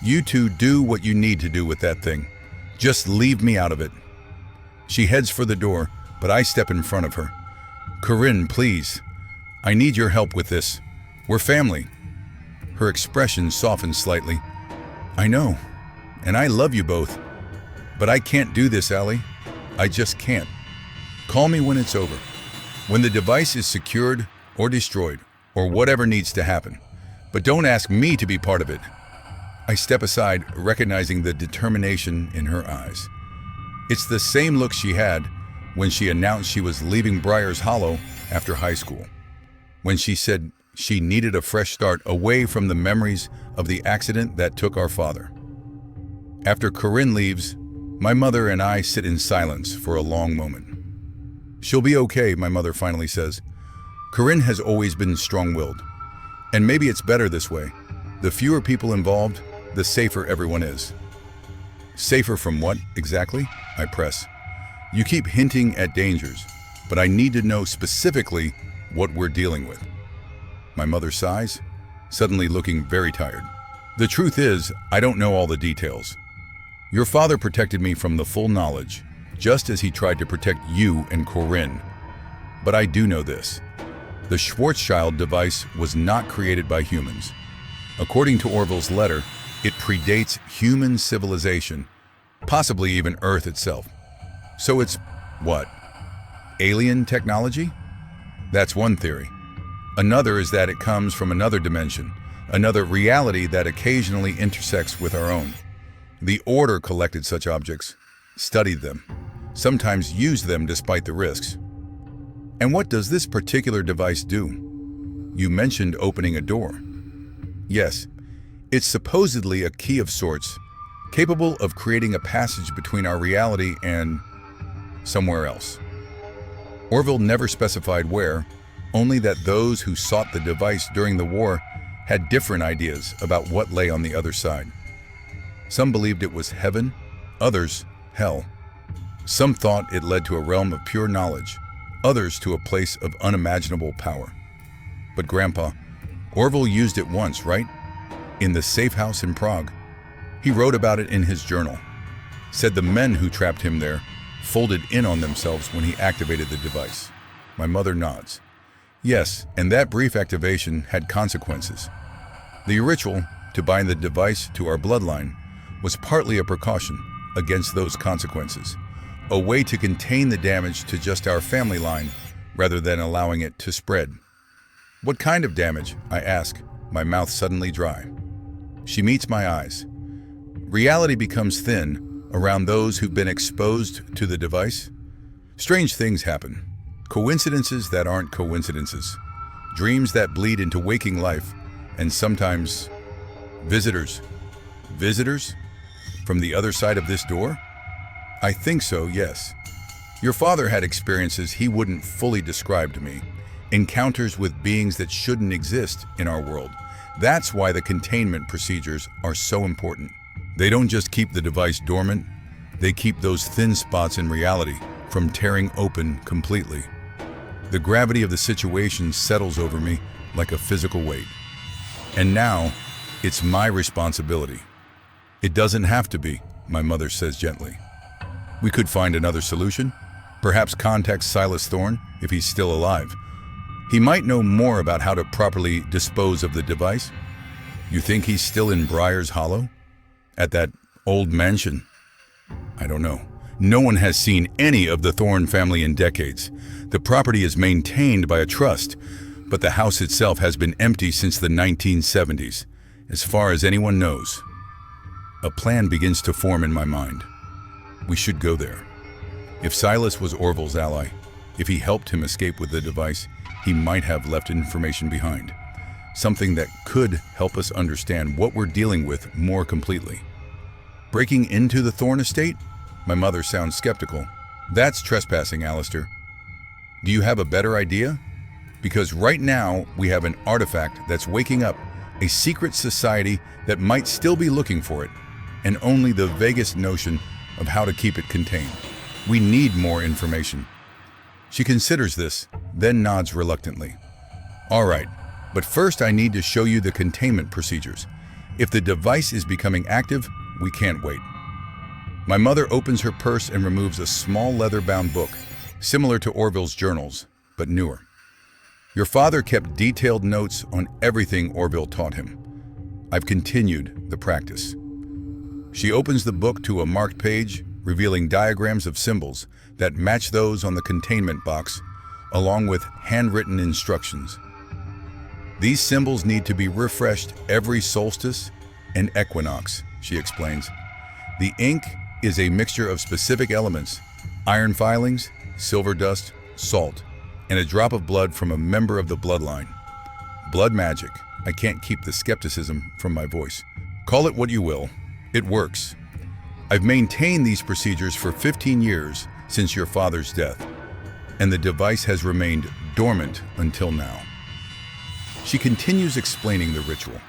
You two do what you need to do with that thing. Just leave me out of it." She heads for the door, but I step in front of her. "Corinne, please. I need your help with this. We're family." Her expression softens slightly. "I know, and I love you both. But I can't do this, Allie. I just can't. Call me when it's over. When the device is secured or destroyed, or whatever needs to happen. But don't ask me to be part of it." I step aside, recognizing the determination in her eyes. It's the same look she had when she announced she was leaving Briar's Hollow after high school. When she said she needed a fresh start away from the memories of the accident that took our father. After Corinne leaves, my mother and I sit in silence for a long moment. "She'll be okay," my mother finally says. "Corinne has always been strong-willed. And maybe it's better this way. The fewer people involved, the safer everyone is." "Safer from what, exactly?" I press. "You keep hinting at dangers, but I need to know specifically what we're dealing with." My mother sighs. suddenly looking very tired. The truth is, I don't know all the details. Your father protected me from the full knowledge, just as he tried to protect you and Corinne. But I do know this. The Schwarzschild device was not created by humans. According to Orville's letter, it predates human civilization, possibly even Earth itself. So it's, what? Alien technology? That's one theory. Another is that it comes from another dimension, another reality that occasionally intersects with our own. The Order collected such objects, studied them, sometimes used them despite the risks. And what does this particular device do? You mentioned opening a door. Yes, it's supposedly a key of sorts, capable of creating a passage between our reality and somewhere else. Orville never specified where, only that those who sought the device during the war had different ideas about what lay on the other side. Some believed it was heaven, others hell. Some thought it led to a realm of pure knowledge, others to a place of unimaginable power. But Grandpa, Orville used it once, right? In the safe house in Prague. He wrote about it in his journal. Said the men who trapped him there folded in on themselves when he activated the device. My mother nods. Yes, and that brief activation had consequences. The ritual, to bind the device to our bloodline, was partly a precaution against those consequences, a way to contain the damage to just our family line rather than allowing it to spread. What kind of damage? I ask, my mouth suddenly dry. She meets my eyes. Reality becomes thin around those who've been exposed to the device. Strange things happen. Coincidences that aren't coincidences. Dreams that bleed into waking life, and sometimes visitors. Visitors? From the other side of this door? I think so, yes. Your father had experiences he wouldn't fully describe to me. Encounters with beings that shouldn't exist in our world. That's why the containment procedures are so important. They don't just keep the device dormant, they keep those thin spots in reality from tearing open completely. The gravity of the situation settles over me like a physical weight. And now, it's my responsibility. It doesn't have to be, my mother says gently. We could find another solution. Perhaps contact Silas Thorne if he's still alive. He might know more about how to properly dispose of the device. You think he's still in Briar's Hollow? At that old mansion? I don't know. No one has seen any of the Thorne family in decades. The property is maintained by a trust, but the house itself has been empty since the 1970s, as far as anyone knows. A plan begins to form in my mind. We should go there. If Silas was Orville's ally, if he helped him escape with the device, he might have left information behind. Something that could help us understand what we're dealing with more completely. Breaking into the Thorne estate? My mother sounds skeptical. That's trespassing, Alistair. Do you have a better idea? Because right now, we have an artifact that's waking up, a secret society that might still be looking for it, and only the vaguest notion of how to keep it contained. We need more information. She considers this, then nods reluctantly. All right, but first I need to show you the containment procedures. If the device is becoming active, we can't wait. My mother opens her purse and removes a small leather-bound book, similar to Orville's journals, but newer. Your father kept detailed notes on everything Orville taught him. I've continued the practice. She opens the book to a marked page, revealing diagrams of symbols that match those on the containment box, along with handwritten instructions. These symbols need to be refreshed every solstice and equinox, she explains. The ink is a mixture of specific elements: iron filings, silver dust, salt, and a drop of blood from a member of the bloodline. Blood magic. I can't keep the skepticism from my voice. Call it what you will. It works. I've maintained these procedures for 15 years since your father's death, and the device has remained dormant until now. She continues explaining the ritual.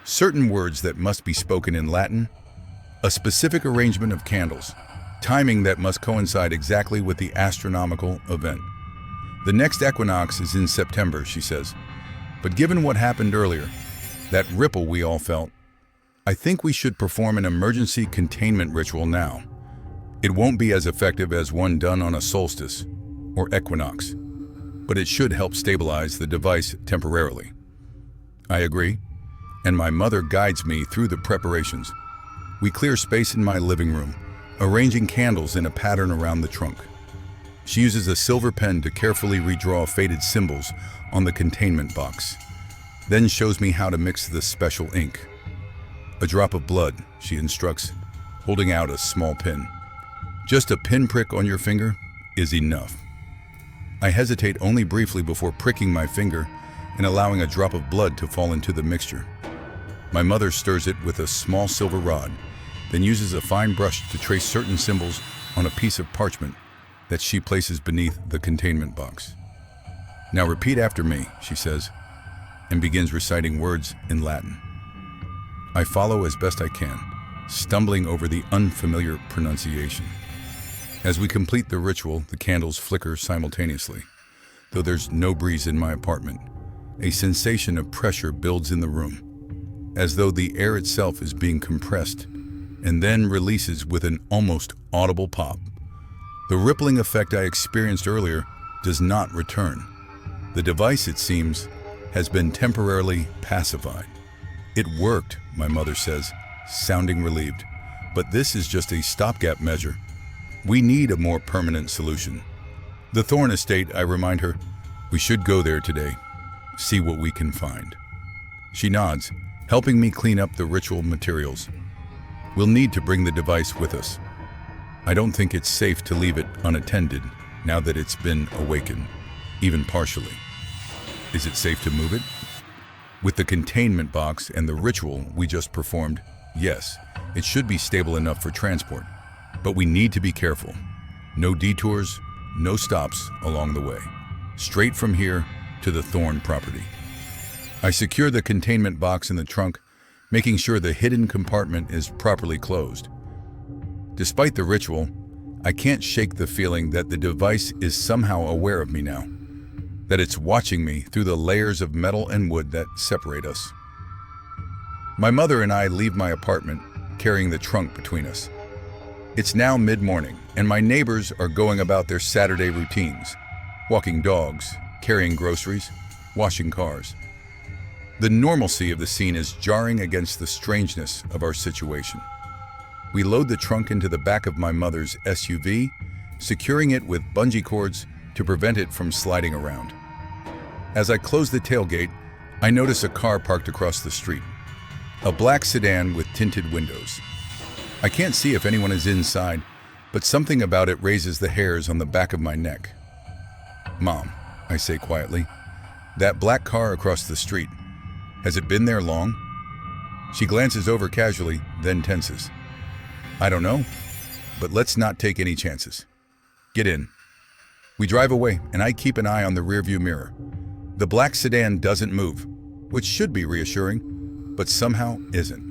Certain words that must be spoken in Latin, a specific arrangement of candles, timing that must coincide exactly with the astronomical event. The next equinox is in September, she says, but given what happened earlier, That ripple we all felt. I think we should perform an emergency containment ritual now. It won't be as effective as one done on a solstice or equinox, but it should help stabilize the device temporarily. I agree, and my mother guides me through the preparations. We clear space in my living room, arranging candles in a pattern around the trunk. She uses a silver pen to carefully redraw faded symbols on the containment box, then shows me how to mix the special ink. A drop of blood, she instructs, holding out a small pin. Just a pinprick on your finger is enough. I hesitate only briefly before pricking my finger and allowing a drop of blood to fall into the mixture. My mother stirs it with a small silver rod, then uses a fine brush to trace certain symbols on a piece of parchment that she places beneath the containment box. Now repeat after me, she says, and begins reciting words in Latin. I follow as best I can, stumbling over the unfamiliar pronunciation. As we complete the ritual, the candles flicker simultaneously. Though there's no breeze in my apartment, a sensation of pressure builds in the room, as though the air itself is being compressed and then releases with an almost audible pop. The rippling effect I experienced earlier does not return. The device, it seems, has been temporarily pacified. It worked, my mother says, sounding relieved. But this is just a stopgap measure. We need a more permanent solution. The Thorn Estate, I remind her, we should go there today, see what we can find. She nods, helping me clean up the ritual materials. We'll need to bring the device with us. I don't think it's safe to leave it unattended now that it's been awakened, even partially. Is it safe to move it? With the containment box and the ritual we just performed, yes, it should be stable enough for transport. But we need to be careful. No detours, no stops along the way. Straight from here to the Thorn property. I secure the containment box in the trunk, making sure the hidden compartment is properly closed. Despite the ritual, I can't shake the feeling that the device is somehow aware of me now, that it's watching me through the layers of metal and wood that separate us. My mother and I leave my apartment, carrying the trunk between us. It's now mid-morning, and my neighbors are going about their Saturday routines, walking dogs, carrying groceries, washing cars. The normalcy of the scene is jarring against the strangeness of our situation. We load the trunk into the back of my mother's SUV, securing it with bungee cords to prevent it from sliding around. As I close the tailgate, I notice a car parked across the street, a black sedan with tinted windows. I can't see if anyone is inside, but something about it raises the hairs on the back of my neck. Mom, I say quietly, that black car across the street, has it been there long? She glances over casually, then tenses. I don't know, but let's not take any chances. Get in. We drive away, and I keep an eye on the rearview mirror. The black sedan doesn't move, which should be reassuring, but somehow isn't.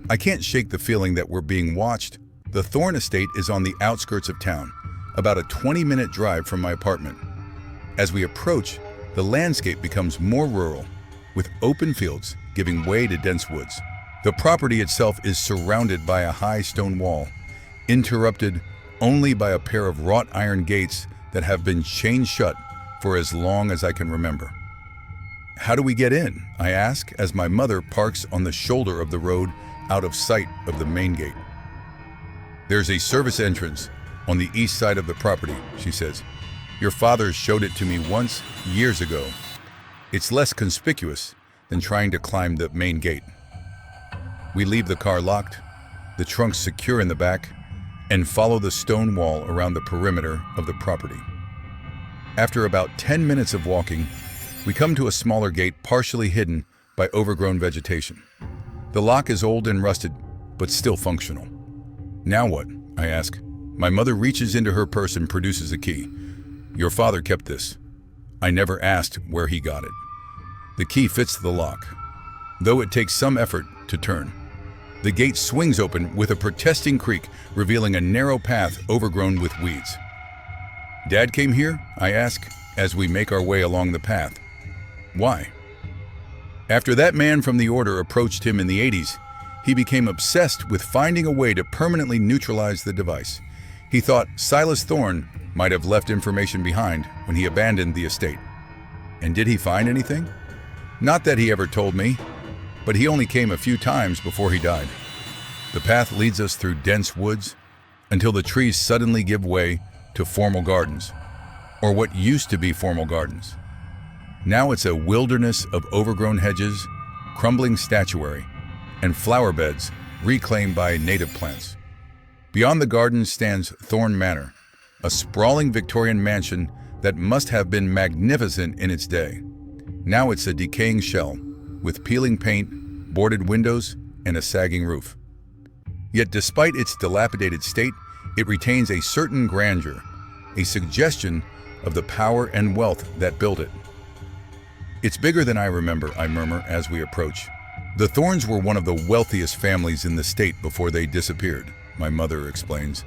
I can't shake the feeling that we're being watched. The Thorn Estate is on the outskirts of town, about a 20-minute drive from my apartment. As we approach, the landscape becomes more rural, with open fields giving way to dense woods. The property itself is surrounded by a high stone wall, interrupted only by a pair of wrought iron gates that have been chained shut for as long as I can remember. How do we get in? I ask as my mother parks on the shoulder of the road out of sight of the main gate. There's a service entrance on the east side of the property, she says. Your father showed it to me once, years ago. It's less conspicuous than trying to climb the main gate. We leave the car locked, the trunk secure in the back, and follow the stone wall around the perimeter of the property. After about 10 minutes of walking, we come to a smaller gate partially hidden by overgrown vegetation. The lock is old and rusted, but still functional. Now what? I ask. My mother reaches into her purse and produces a key. Your father kept this. I never asked where he got it. The key fits the lock, though it takes some effort to turn. The gate swings open with a protesting creak, revealing a narrow path overgrown with weeds. Dad came here? I ask, as we make our way along the path. Why? After that man from the Order approached him in the 80s, he became obsessed with finding a way to permanently neutralize the device. He thought Silas Thorne might have left information behind when he abandoned the estate. And did he find anything? Not that he ever told me, but he only came a few times before he died. The path leads us through dense woods until the trees suddenly give way to formal gardens, or what used to be formal gardens. Now it's a wilderness of overgrown hedges, crumbling statuary, and flower beds reclaimed by native plants. Beyond the garden stands Thorne Manor, a sprawling Victorian mansion that must have been magnificent in its day. Now it's a decaying shell, with peeling paint, boarded windows, and a sagging roof. Yet despite its dilapidated state, it retains a certain grandeur, a suggestion of the power and wealth that built it. It's bigger than I remember, I murmur as we approach. The Thornes were one of the wealthiest families in the state before they disappeared, my mother explains.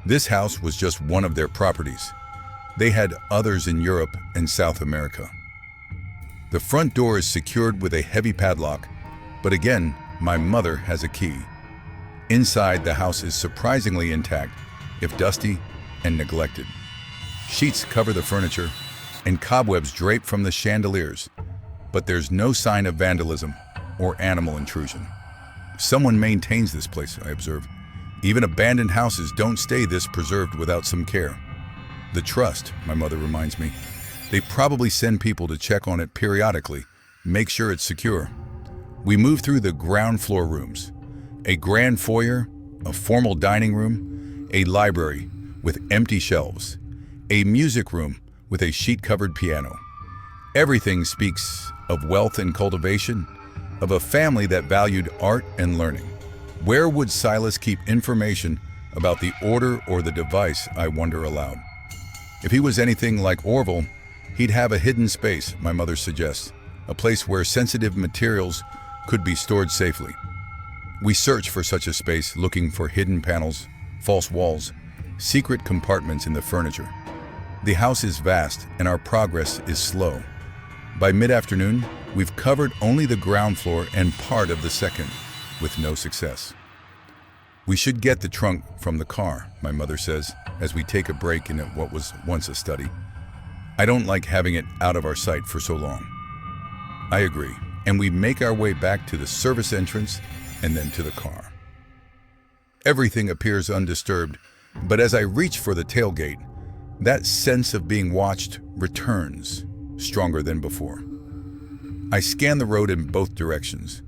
This house was just one of their properties. They had others in Europe and South America. The front door is secured with a heavy padlock, but again, my mother has a key. Inside, the house is surprisingly intact, if dusty and neglected. Sheets cover the furniture, and cobwebs drape from the chandeliers, but there's no sign of vandalism or animal intrusion. Someone maintains this place, I observe. Even abandoned houses don't stay this preserved without some care. The trust, my mother reminds me. They probably send people to check on it periodically, make sure it's secure. We move through the ground floor rooms. A grand foyer, a formal dining room, a library with empty shelves, a music room with a sheet-covered piano. Everything speaks of wealth and cultivation, of a family that valued art and learning. Where would Silas keep information about the Order or the device, I wonder aloud. If he was anything like Orville, he'd have a hidden space, my mother suggests, a place where sensitive materials could be stored safely. We search for such a space, looking for hidden panels, false walls, secret compartments in the furniture. The house is vast, and our progress is slow. By mid-afternoon, we've covered only the ground floor and part of the second, with no success. We should get the trunk from the car, my mother says, as we take a break in what was once a study. I don't like having it out of our sight for so long. I agree, and we make our way back to the service entrance and then to the car. Everything appears undisturbed, but as I reach for the tailgate, that sense of being watched returns, stronger than before. I scan the road in both directions.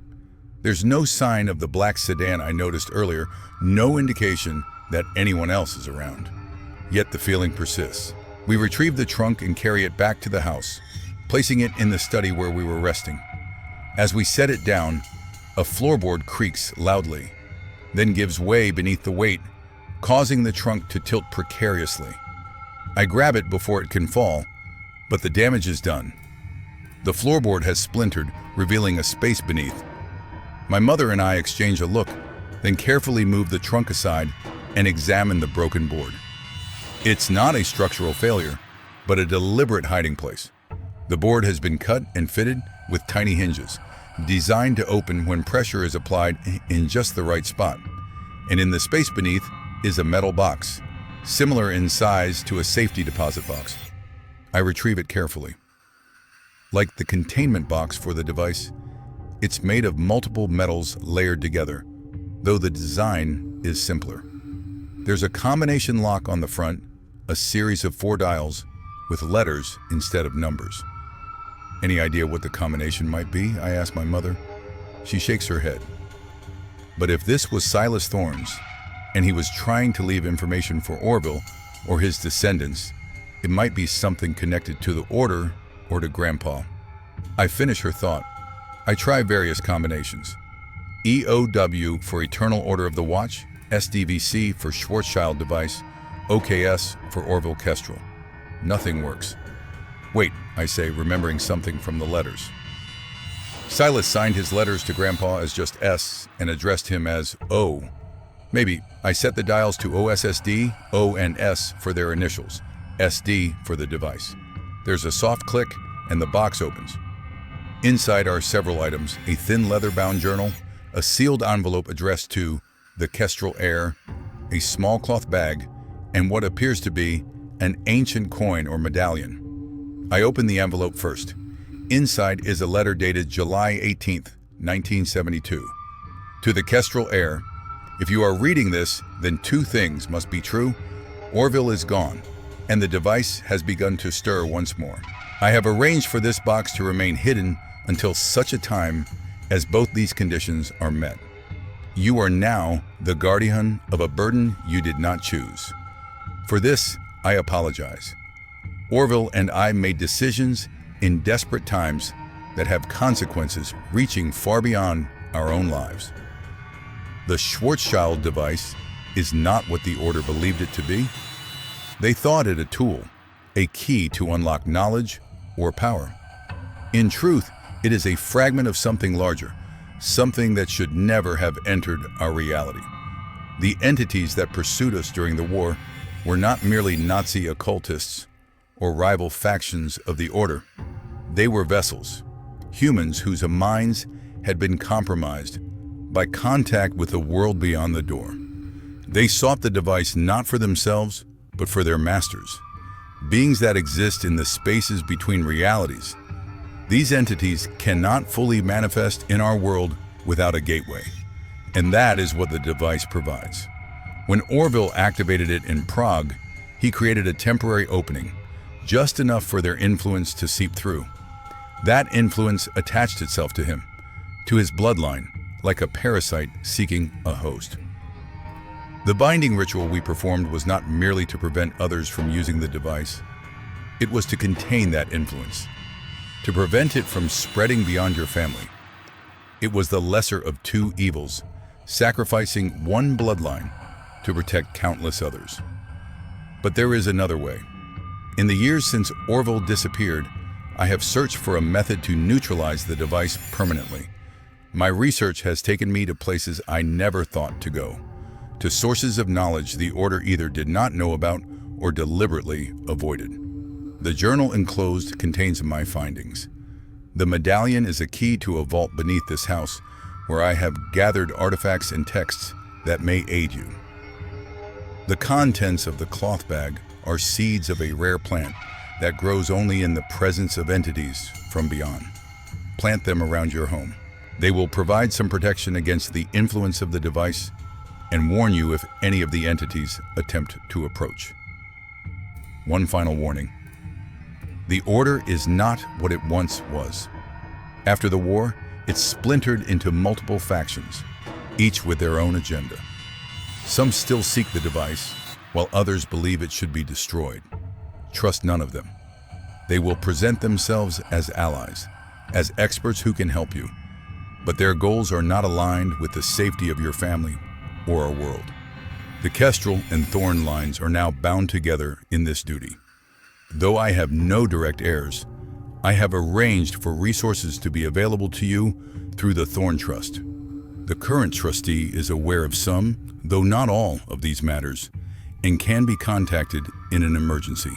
There's no sign of the black sedan I noticed earlier, no indication that anyone else is around. Yet the feeling persists. We retrieve the trunk and carry it back to the house, placing it in the study where we were resting. As we set it down, a floorboard creaks loudly, then gives way beneath the weight, causing the trunk to tilt precariously. I grab it before it can fall, but the damage is done. The floorboard has splintered, revealing a space beneath. My mother and I exchange a look, then carefully move the trunk aside and examine the broken board. It's not a structural failure, but a deliberate hiding place. The board has been cut and fitted with tiny hinges, designed to open when pressure is applied in just the right spot. And in the space beneath is a metal box, similar in size to a safety deposit box. I retrieve it carefully. Like the containment box for the device, it's made of multiple metals layered together, though the design is simpler. There's a combination lock on the front, a series of 4 dials with letters instead of numbers. Any idea what the combination might be? I ask my mother. She shakes her head. But if this was Silas Thorne's, and he was trying to leave information for Orville or his descendants, it might be something connected to the Order or to Grandpa. I finish her thought. I try various combinations. EOW for Eternal Order of the Watch, SDVC for Schwarzschild device, OKS for Orville Kestrel. Nothing works. Wait, I say, remembering something from the letters. Silas signed his letters to Grandpa as just S and addressed him as O. Maybe I set the dials to OSSD, O and S for their initials, SD for the device. There's a soft click and the box opens. Inside are several items: a thin leather-bound journal, a sealed envelope addressed to the Kestrel heir, a small cloth bag, and what appears to be an ancient coin or medallion. I open the envelope first. Inside is a letter dated July 18th, 1972. To the Kestrel heir, if you are reading this, then two things must be true. Orville is gone, and the device has begun to stir once more. I have arranged for this box to remain hidden until such a time as both these conditions are met. You are now the guardian of a burden you did not choose. For this, I apologize. Orville and I made decisions in desperate times that have consequences reaching far beyond our own lives. The Schwarzschild device is not what the Order believed it to be. They thought it a tool, a key to unlock knowledge or power. In truth, it is a fragment of something larger, something that should never have entered our reality. The entities that pursued us during the war were not merely Nazi occultists or rival factions of the Order. They were vessels, humans whose minds had been compromised by contact with the world beyond the door. They sought the device not for themselves, but for their masters, beings that exist in the spaces between realities. These entities cannot fully manifest in our world without a gateway, and that is what the device provides. When Orville activated it in Prague, he created a temporary opening, just enough for their influence to seep through. That influence attached itself to him, to his bloodline, like a parasite seeking a host. The binding ritual we performed was not merely to prevent others from using the device. It was to contain that influence, to prevent it from spreading beyond your family. It was the lesser of two evils, sacrificing one bloodline to protect countless others. But there is another way. In the years since Orville disappeared, I have searched for a method to neutralize the device permanently. My research has taken me to places I never thought to go, to sources of knowledge the Order either did not know about or deliberately avoided. The journal enclosed contains my findings. The medallion is a key to a vault beneath this house, where I have gathered artifacts and texts that may aid you. The contents of the cloth bag are seeds of a rare plant that grows only in the presence of entities from beyond. Plant them around your home. They will provide some protection against the influence of the device and warn you if any of the entities attempt to approach. One final warning. The Order is not what it once was. After the war, it splintered into multiple factions, each with their own agenda. Some still seek the device, while others believe it should be destroyed. Trust none of them. They will present themselves as allies, as experts who can help you, but their goals are not aligned with the safety of your family or our world. The Kestrel and Thorn lines are now bound together in this duty. Though I have no direct heirs, I have arranged for resources to be available to you through the Thorn Trust. The current trustee is aware of some, though not all, of these matters and can be contacted in an emergency.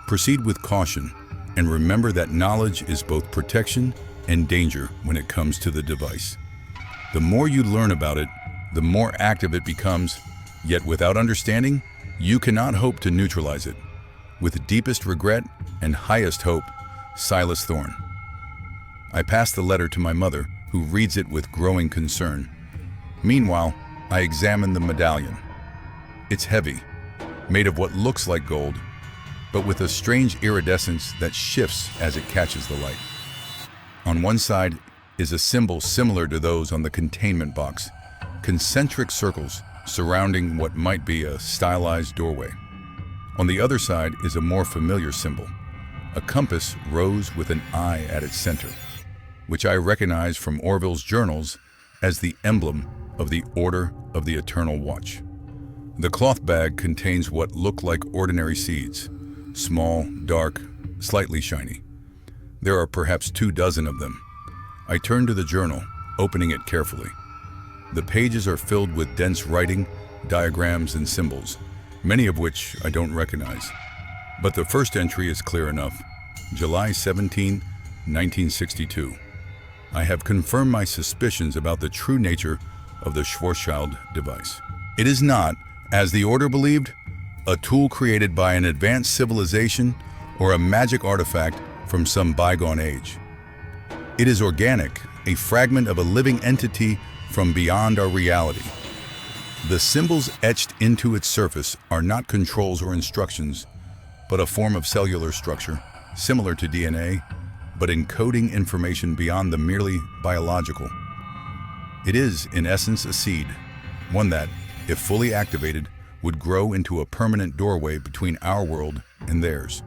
Proceed with caution and remember that knowledge is both protection and danger when it comes to the device. The more you learn about it, the more active it becomes, yet without understanding, you cannot hope to neutralize it. With deepest regret and highest hope, Silas Thorn. I pass the letter to my mother, who reads it with growing concern. Meanwhile, I examine the medallion. It's heavy, made of what looks like gold, but with a strange iridescence that shifts as it catches the light. On one side is a symbol similar to those on the containment box, concentric circles surrounding what might be a stylized doorway. On the other side is a more familiar symbol, a compass rose with an eye at its center, which I recognize from Orville's journals as the emblem of the Order of the Eternal Watch. The cloth bag contains what look like ordinary seeds, small, dark, slightly shiny. There are perhaps 24 of them. I turn to the journal, opening it carefully. The pages are filled with dense writing, diagrams, and symbols, many of which I don't recognize. But the first entry is clear enough. July 17, 1962. I have confirmed my suspicions about the true nature of the Schwarzschild device. It is not, as the Order believed, a tool created by an advanced civilization or a magic artifact from some bygone age. It is organic, a fragment of a living entity from beyond our reality. The symbols etched into its surface are not controls or instructions, but a form of cellular structure, similar to DNA, but encoding information beyond the merely biological. It is, in essence, a seed, one that, if fully activated, would grow into a permanent doorway between our world and theirs.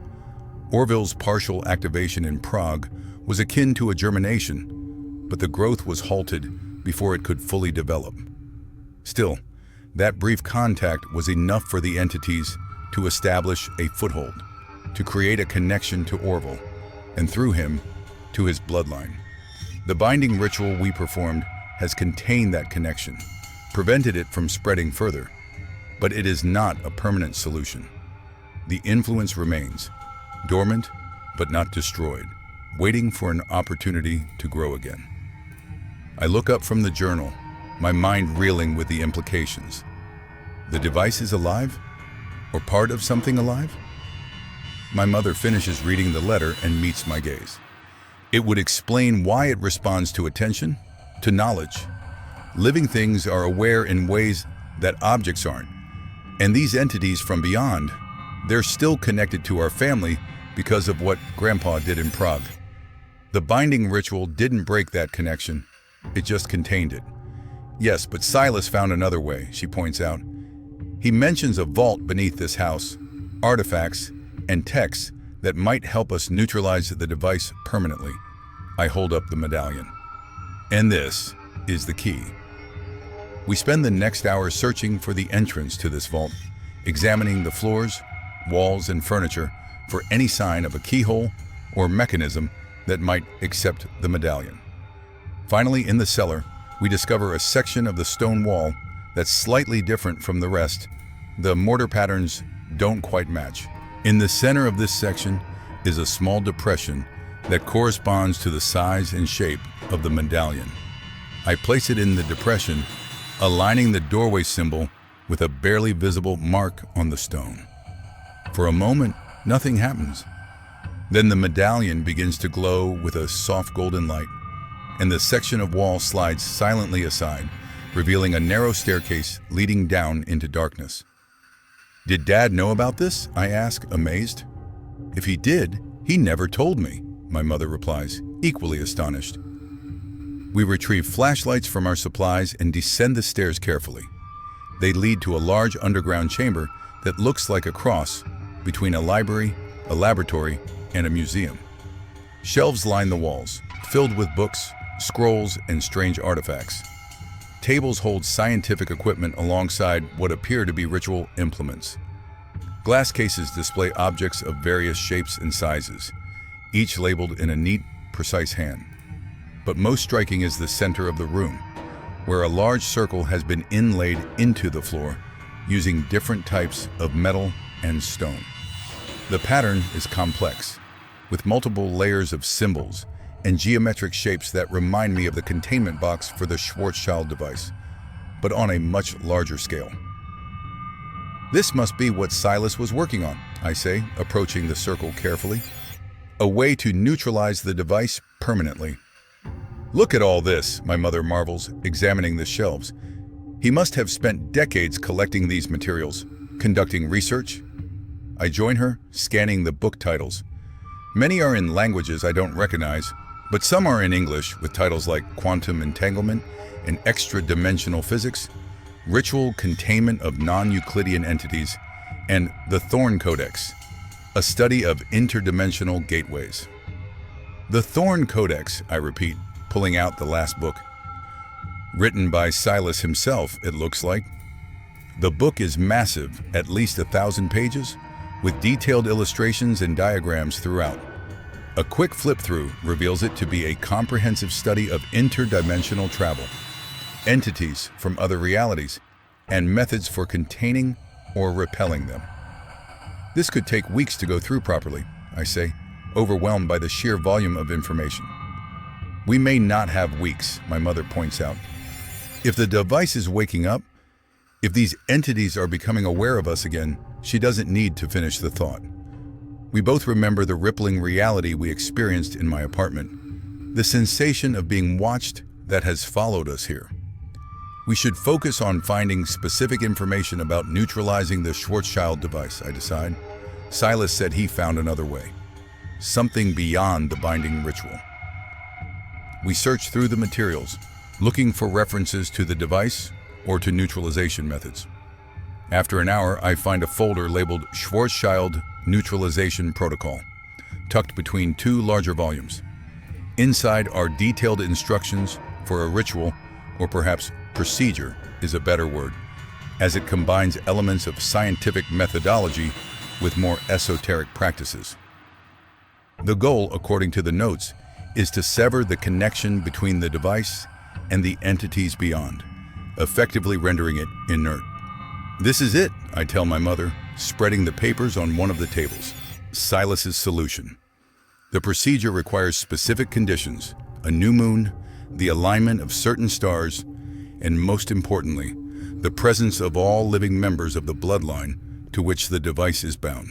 Orville's partial activation in Prague was akin to a germination, but the growth was halted before it could fully develop. Still, that brief contact was enough for the entities to establish a foothold, to create a connection to Orville, and through him, to his bloodline. The binding ritual we performed has contained that connection, prevented it from spreading further, but it is not a permanent solution. The influence remains, dormant but not destroyed, waiting for an opportunity to grow again. I look up from the journal, my mind reeling with the implications. The device is alive? Or part of something alive? My mother finishes reading the letter and meets my gaze. It would explain why it responds to attention, to knowledge. Living things are aware in ways that objects aren't. And these entities from beyond, they're still connected to our family because of what Grandpa did in Prague. The binding ritual didn't break that connection, it just contained it. Yes, but Silas found another way, she points out. He mentions a vault beneath this house, artifacts, and texts that might help us neutralize the device permanently. I hold up the medallion. And this is the key. We spend the next hour searching for the entrance to this vault, examining the floors, walls, and furniture for any sign of a keyhole or mechanism that might accept the medallion. Finally, in the cellar, we discover a section of the stone wall that's slightly different from the rest. The mortar patterns don't quite match. In the center of this section is a small depression that corresponds to the size and shape of the medallion. I place it in the depression, aligning the doorway symbol with a barely visible mark on the stone. For a moment, nothing happens. Then the medallion begins to glow with a soft golden light, and the section of wall slides silently aside, revealing a narrow staircase leading down into darkness. Did Dad know about this? I ask, amazed. If he did, he never told me, my mother replies, equally astonished. We retrieve flashlights from our supplies and descend the stairs carefully. They lead to a large underground chamber that looks like a cross between a library, a laboratory, and a museum. Shelves line the walls, filled with books, scrolls, and strange artifacts. Tables hold scientific equipment alongside what appear to be ritual implements. Glass cases display objects of various shapes and sizes, each labeled in a neat, precise hand. But most striking is the center of the room, where a large circle has been inlaid into the floor using different types of metal and stone. The pattern is complex, with multiple layers of symbols and geometric shapes that remind me of the containment box for the Schwarzschild device, but on a much larger scale. This must be what Silas was working on, I say, approaching the circle carefully. A way to neutralize the device permanently. Look at all this, my mother marvels, examining the shelves. He must have spent decades collecting these materials, conducting research. I join her, scanning the book titles. Many are in languages I don't recognize, but some are in English with titles like Quantum Entanglement and Extra-Dimensional Physics, Ritual Containment of Non-Euclidean Entities, and the Thorn Codex, a study of interdimensional gateways. The Thorn Codex, I repeat, pulling out the last book. Written by Silas himself, it looks like. The book is massive, at least 1,000 pages, with detailed illustrations and diagrams throughout. A quick flip-through reveals it to be a comprehensive study of interdimensional travel, entities from other realities, and methods for containing or repelling them. This could take weeks to go through properly, I say, overwhelmed by the sheer volume of information. We may not have weeks, my mother points out. If the device is waking up, if these entities are becoming aware of us again, she doesn't need to finish the thought. We both remember the rippling reality we experienced in my apartment, the sensation of being watched that has followed us here. We should focus on finding specific information about neutralizing the Schwarzschild device, I decide. Silas said he found another way, something beyond the binding ritual. We search through the materials, looking for references to the device or to neutralization methods. After an hour, I find a folder labeled Schwarzschild Neutralization Protocol, tucked between two larger volumes. Inside are detailed instructions for a ritual, or perhaps procedure is a better word, as it combines elements of scientific methodology with more esoteric practices. The goal, according to the notes, is to sever the connection between the device and the entities beyond, effectively rendering it inert. This is it, I tell my mother, spreading the papers on one of the tables. Silas's solution. The procedure requires specific conditions, a new moon, the alignment of certain stars, and most importantly, the presence of all living members of the bloodline to which the device is bound.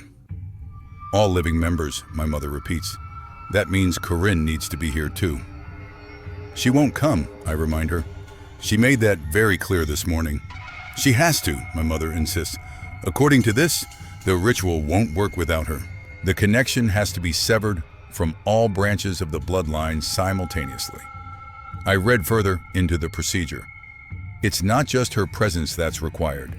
All living members, my mother repeats. That means Corinne needs to be here too. She won't come, I remind her. She made that very clear this morning. She has to, my mother insists. According to this, the ritual won't work without her. The connection has to be severed from all branches of the bloodline simultaneously. I read further into the procedure. It's not just her presence that's required.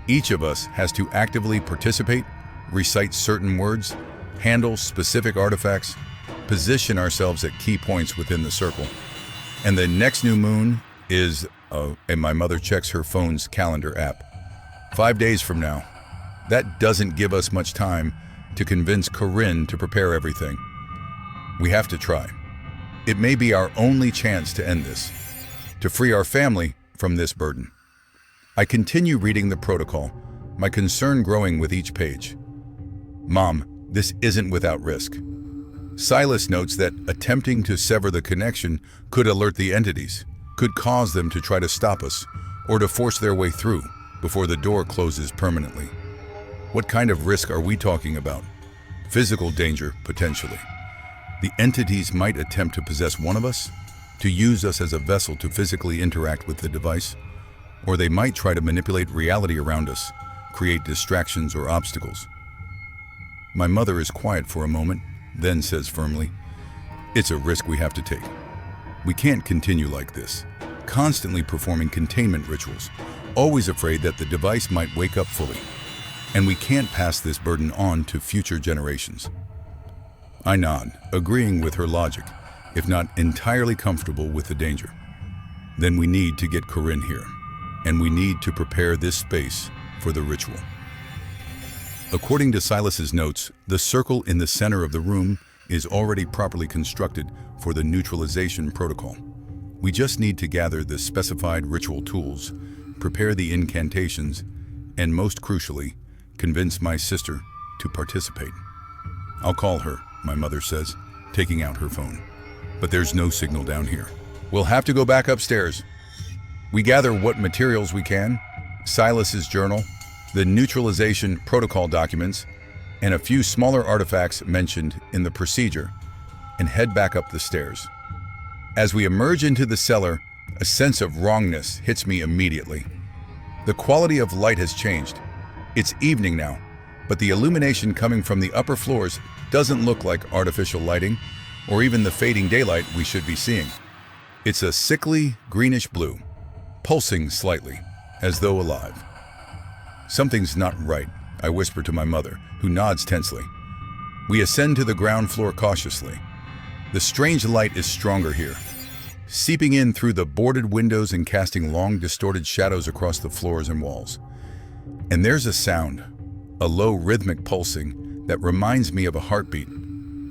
Each of us has to actively participate, recite certain words, handle specific artifacts, position ourselves at key points within the circle. And the next new moon is, and my mother checks her phone's calendar app, 5 days from now. That doesn't give us much time to convince Corinne to prepare everything. We have to try. It may be our only chance to end this, to free our family from this burden. I continue reading the protocol, my concern growing with each page. Mom, this isn't without risk. Silas notes that attempting to sever the connection could alert the entities, could cause them to try to stop us or to force their way through before the door closes permanently. What kind of risk are we talking about? Physical danger, potentially. The entities might attempt to possess one of us, to use us as a vessel to physically interact with the device, or they might try to manipulate reality around us, create distractions or obstacles. My mother is quiet for a moment, then says firmly, "It's a risk we have to take. We can't continue like this, constantly performing containment rituals, always afraid that the device might wake up fully. And we can't pass this burden on to future generations." I nod, agreeing with her logic, if not entirely comfortable with the danger. Then we need to get Corinne here, and we need to prepare this space for the ritual. According to Silas's notes, the circle in the center of the room is already properly constructed for the neutralization protocol. We just need to gather the specified ritual tools, prepare the incantations, and most crucially, convince my sister to participate. "I'll call her," my mother says, taking out her phone. "But there's no signal down here. We'll have to go back upstairs." We gather what materials we can, Silas's journal, the neutralization protocol documents, and a few smaller artifacts mentioned in the procedure, and head back up the stairs. As we emerge into the cellar, a sense of wrongness hits me immediately. The quality of light has changed. It's evening now, but the illumination coming from the upper floors doesn't look like artificial lighting, or even the fading daylight we should be seeing. It's a sickly greenish blue, pulsing slightly, as though alive. "Something's not right," I whisper to my mother, who nods tensely. We ascend to the ground floor cautiously. The strange light is stronger here, seeping in through the boarded windows and casting long, distorted shadows across the floors and walls. And there's a sound, a low rhythmic pulsing that reminds me of a heartbeat,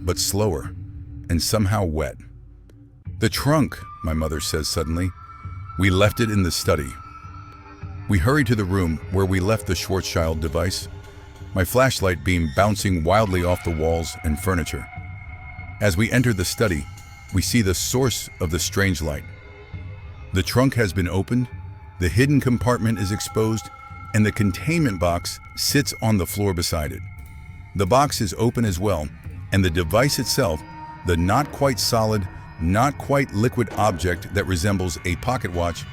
but slower and somehow wet. "The trunk," my mother says suddenly. "We left it in the study." We hurry to the room where we left the Schwarzschild device, my flashlight beam bouncing wildly off the walls and furniture. As we enter the study, we see the source of the strange light. The trunk has been opened, the hidden compartment is exposed, and the containment box sits on the floor beside it. The box is open as well, and the device itself, the not quite solid, not quite liquid object that resembles a pocket watch,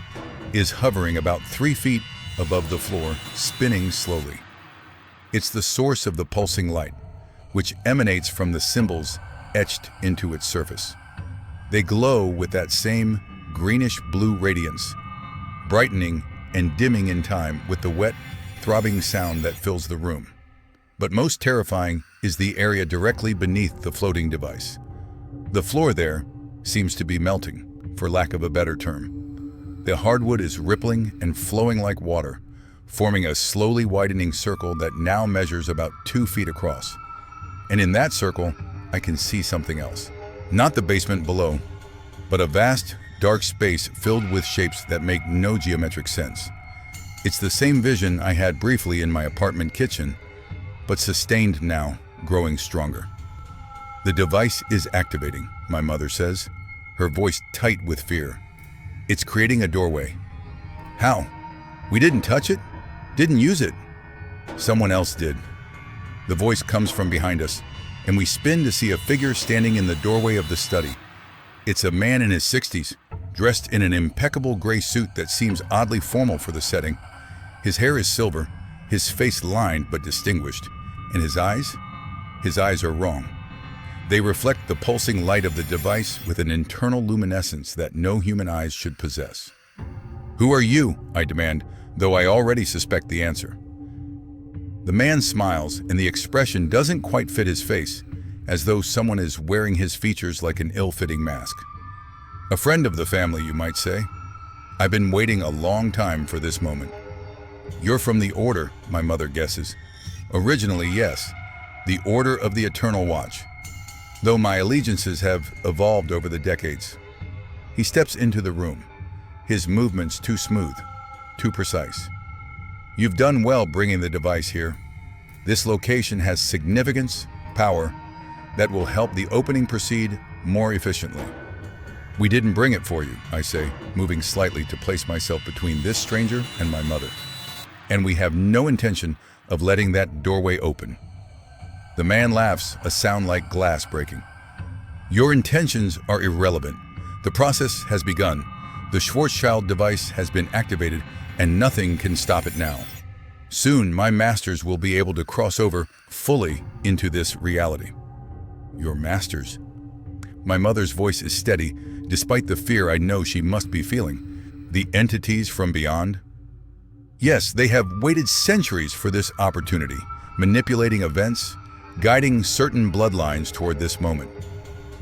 is hovering about 3 feet above the floor, spinning slowly. It's the source of the pulsing light, which emanates from the symbols etched into its surface. They glow with that same greenish-blue radiance, brightening and dimming in time with the wet, throbbing sound that fills the room. But most terrifying is the area directly beneath the floating device. The floor there seems to be melting, for lack of a better term. The hardwood is rippling and flowing like water, forming a slowly widening circle that now measures about 2 feet across. And in that circle, I can see something else. Not the basement below, but a vast, dark space filled with shapes that make no geometric sense. It's the same vision I had briefly in my apartment kitchen, but sustained now, growing stronger. The device is activating, my mother says, her voice tight with fear. It's creating a doorway. How? We didn't touch it? Didn't use it? Someone else did. The voice comes from behind us, and we spin to see a figure standing in the doorway of the study. It's a man in his 60s, dressed in an impeccable gray suit that seems oddly formal for the setting. His hair is silver, his face lined but distinguished, and his eyes are wrong. They reflect the pulsing light of the device with an internal luminescence that no human eyes should possess. Who are you? I demand, though I already suspect the answer. The man smiles, and the expression doesn't quite fit his face, as though someone is wearing his features like an ill-fitting mask. A friend of the family, you might say. I've been waiting a long time for this moment. You're from the Order, my mother guesses. Originally, yes, the Order of the Eternal Watch, though my allegiances have evolved over the decades. He steps into the room, his movements too smooth, too precise. You've done well bringing the device here. This location has significance, power, that will help the opening proceed more efficiently. We didn't bring it for you, I say, moving slightly to place myself between this stranger and my mother. And we have no intention of letting that doorway open. The man laughs, a sound like glass breaking. Your intentions are irrelevant. The process has begun. The Schwarzschild device has been activated, and nothing can stop it now. Soon, my masters will be able to cross over fully into this reality. Your masters? My mother's voice is steady, despite the fear I know she must be feeling. The entities from beyond? Yes, they have waited centuries for this opportunity, manipulating events, guiding certain bloodlines toward this moment.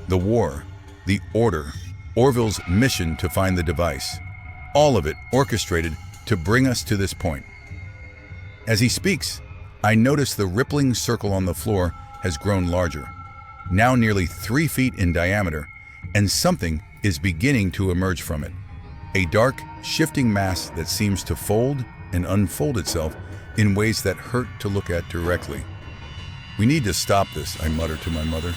The war, the Order, Orville's mission to find the device, all of it orchestrated to bring us to this point. As he speaks, I notice the rippling circle on the floor has grown larger, now nearly 3 feet in diameter, and something is beginning to emerge from it. A dark, shifting mass that seems to fold and unfold itself in ways that hurt to look at directly. We need to stop this, I mutter to my mother.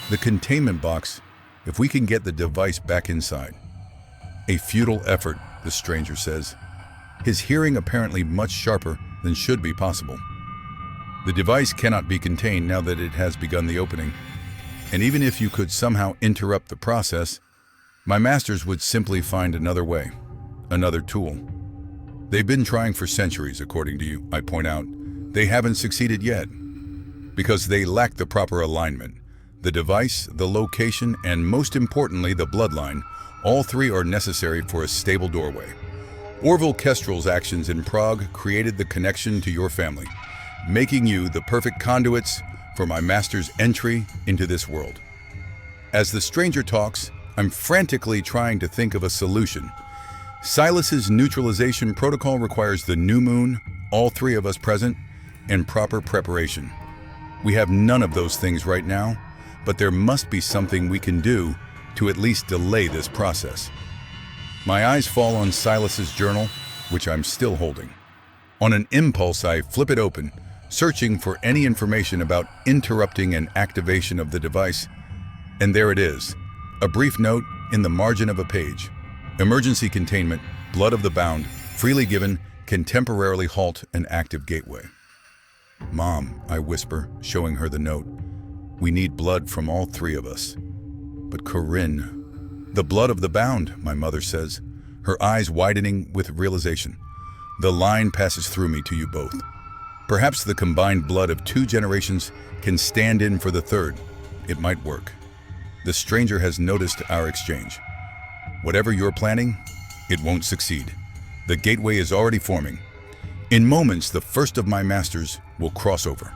The containment box, if we can get the device back inside. A futile effort, the stranger says, his hearing apparently much sharper than should be possible. The device cannot be contained now that it has begun the opening. And even if you could somehow interrupt the process, my masters would simply find another way, another tool. They've been trying for centuries, according to you, I point out. They haven't succeeded yet, because they lack the proper alignment. The device, the location, and most importantly, the bloodline, all three are necessary for a stable doorway. Orville Kestrel's actions in Prague created the connection to your family, making you the perfect conduits for my master's entry into this world. As the stranger talks, I'm frantically trying to think of a solution. Silas's neutralization protocol requires the new moon, all three of us present, and proper preparation. We have none of those things right now, but there must be something we can do to at least delay this process. My eyes fall on Silas's journal, which I'm still holding. On an impulse, I flip it open, searching for any information about interrupting an activation of the device, and there it is, A brief note in the margin of a page. Emergency containment, blood of the bound, freely given, can temporarily halt an active gateway. Mom, I whisper, showing her the note. We need blood from all three of us. But Corinne, the blood of the bound, my mother says, her eyes widening with realization. The line passes through me to you both. Perhaps the combined blood of 2 generations can stand in for the third. It might work. The stranger has noticed our exchange. Whatever you're planning, it won't succeed. The gateway is already forming. In moments, the first of my masters will cross over.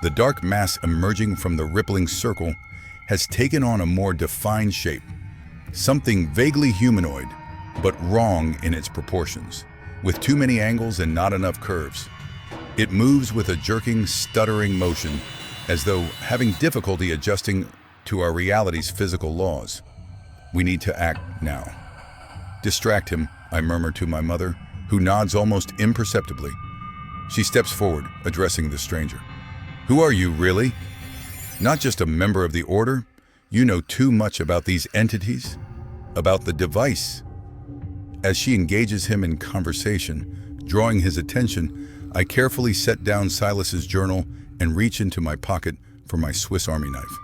The dark mass emerging from the rippling circle has taken on a more defined shape. Something vaguely humanoid, but wrong in its proportions, with too many angles and not enough curves. It moves with a jerking, stuttering motion, as though having difficulty adjusting to our reality's physical laws. We need to act now. Distract him, I murmur to my mother, who nods almost imperceptibly. She steps forward, addressing the stranger. Who are you, really? Not just a member of the Order? You know too much about these entities, about the device. As she engages him in conversation, drawing his attention, I carefully set down Silas's journal and reach into my pocket for my Swiss Army knife.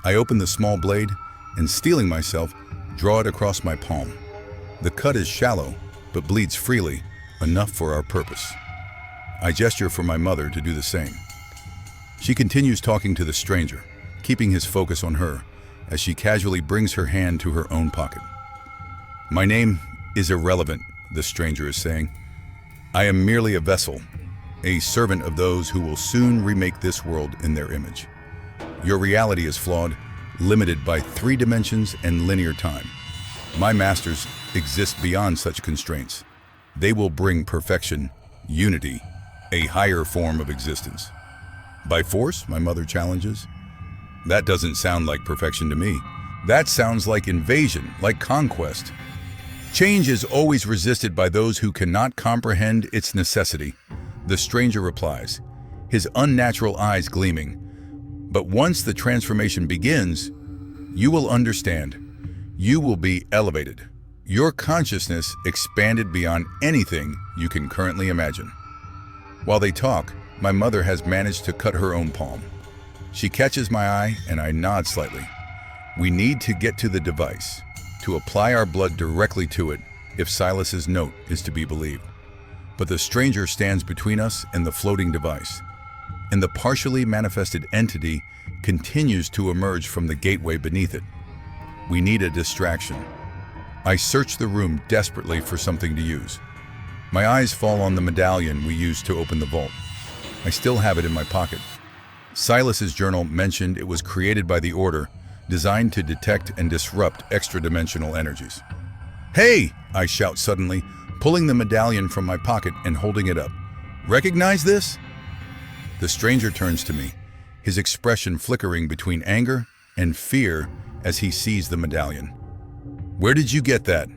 I open the small blade and, steeling myself, draw it across my palm. The cut is shallow, but bleeds freely, enough for our purpose. I gesture for my mother to do the same. She continues talking to the stranger, keeping his focus on her, as she casually brings her hand to her own pocket. My name is irrelevant, the stranger is saying. I am merely a vessel, a servant of those who will soon remake this world in their image. Your reality is flawed, limited by 3 dimensions and linear time. My masters exist beyond such constraints. They will bring perfection, unity, a higher form of existence. By force, my mother challenges. That doesn't sound like perfection to me. That sounds like invasion, like conquest. Change is always resisted by those who cannot comprehend its necessity, the stranger replies, his unnatural eyes gleaming. But once the transformation begins, you will understand. You will be elevated. Your consciousness expanded beyond anything you can currently imagine. While they talk, my mother has managed to cut her own palm. She catches my eye and I nod slightly. We need to get to the device, to apply our blood directly to it if Silas's note is to be believed. But the stranger stands between us and the floating device, and the partially manifested entity continues to emerge from the gateway beneath it. We need a distraction. I search the room desperately for something to use. My eyes fall on the medallion we used to open the vault. I still have it in my pocket. Silas's journal mentioned it was created by the Order, designed to detect and disrupt extra-dimensional energies. Hey! I shout suddenly, pulling the medallion from my pocket and holding it up. Recognize this? The stranger turns to me, his expression flickering between anger and fear as he sees the medallion. Where did you get that?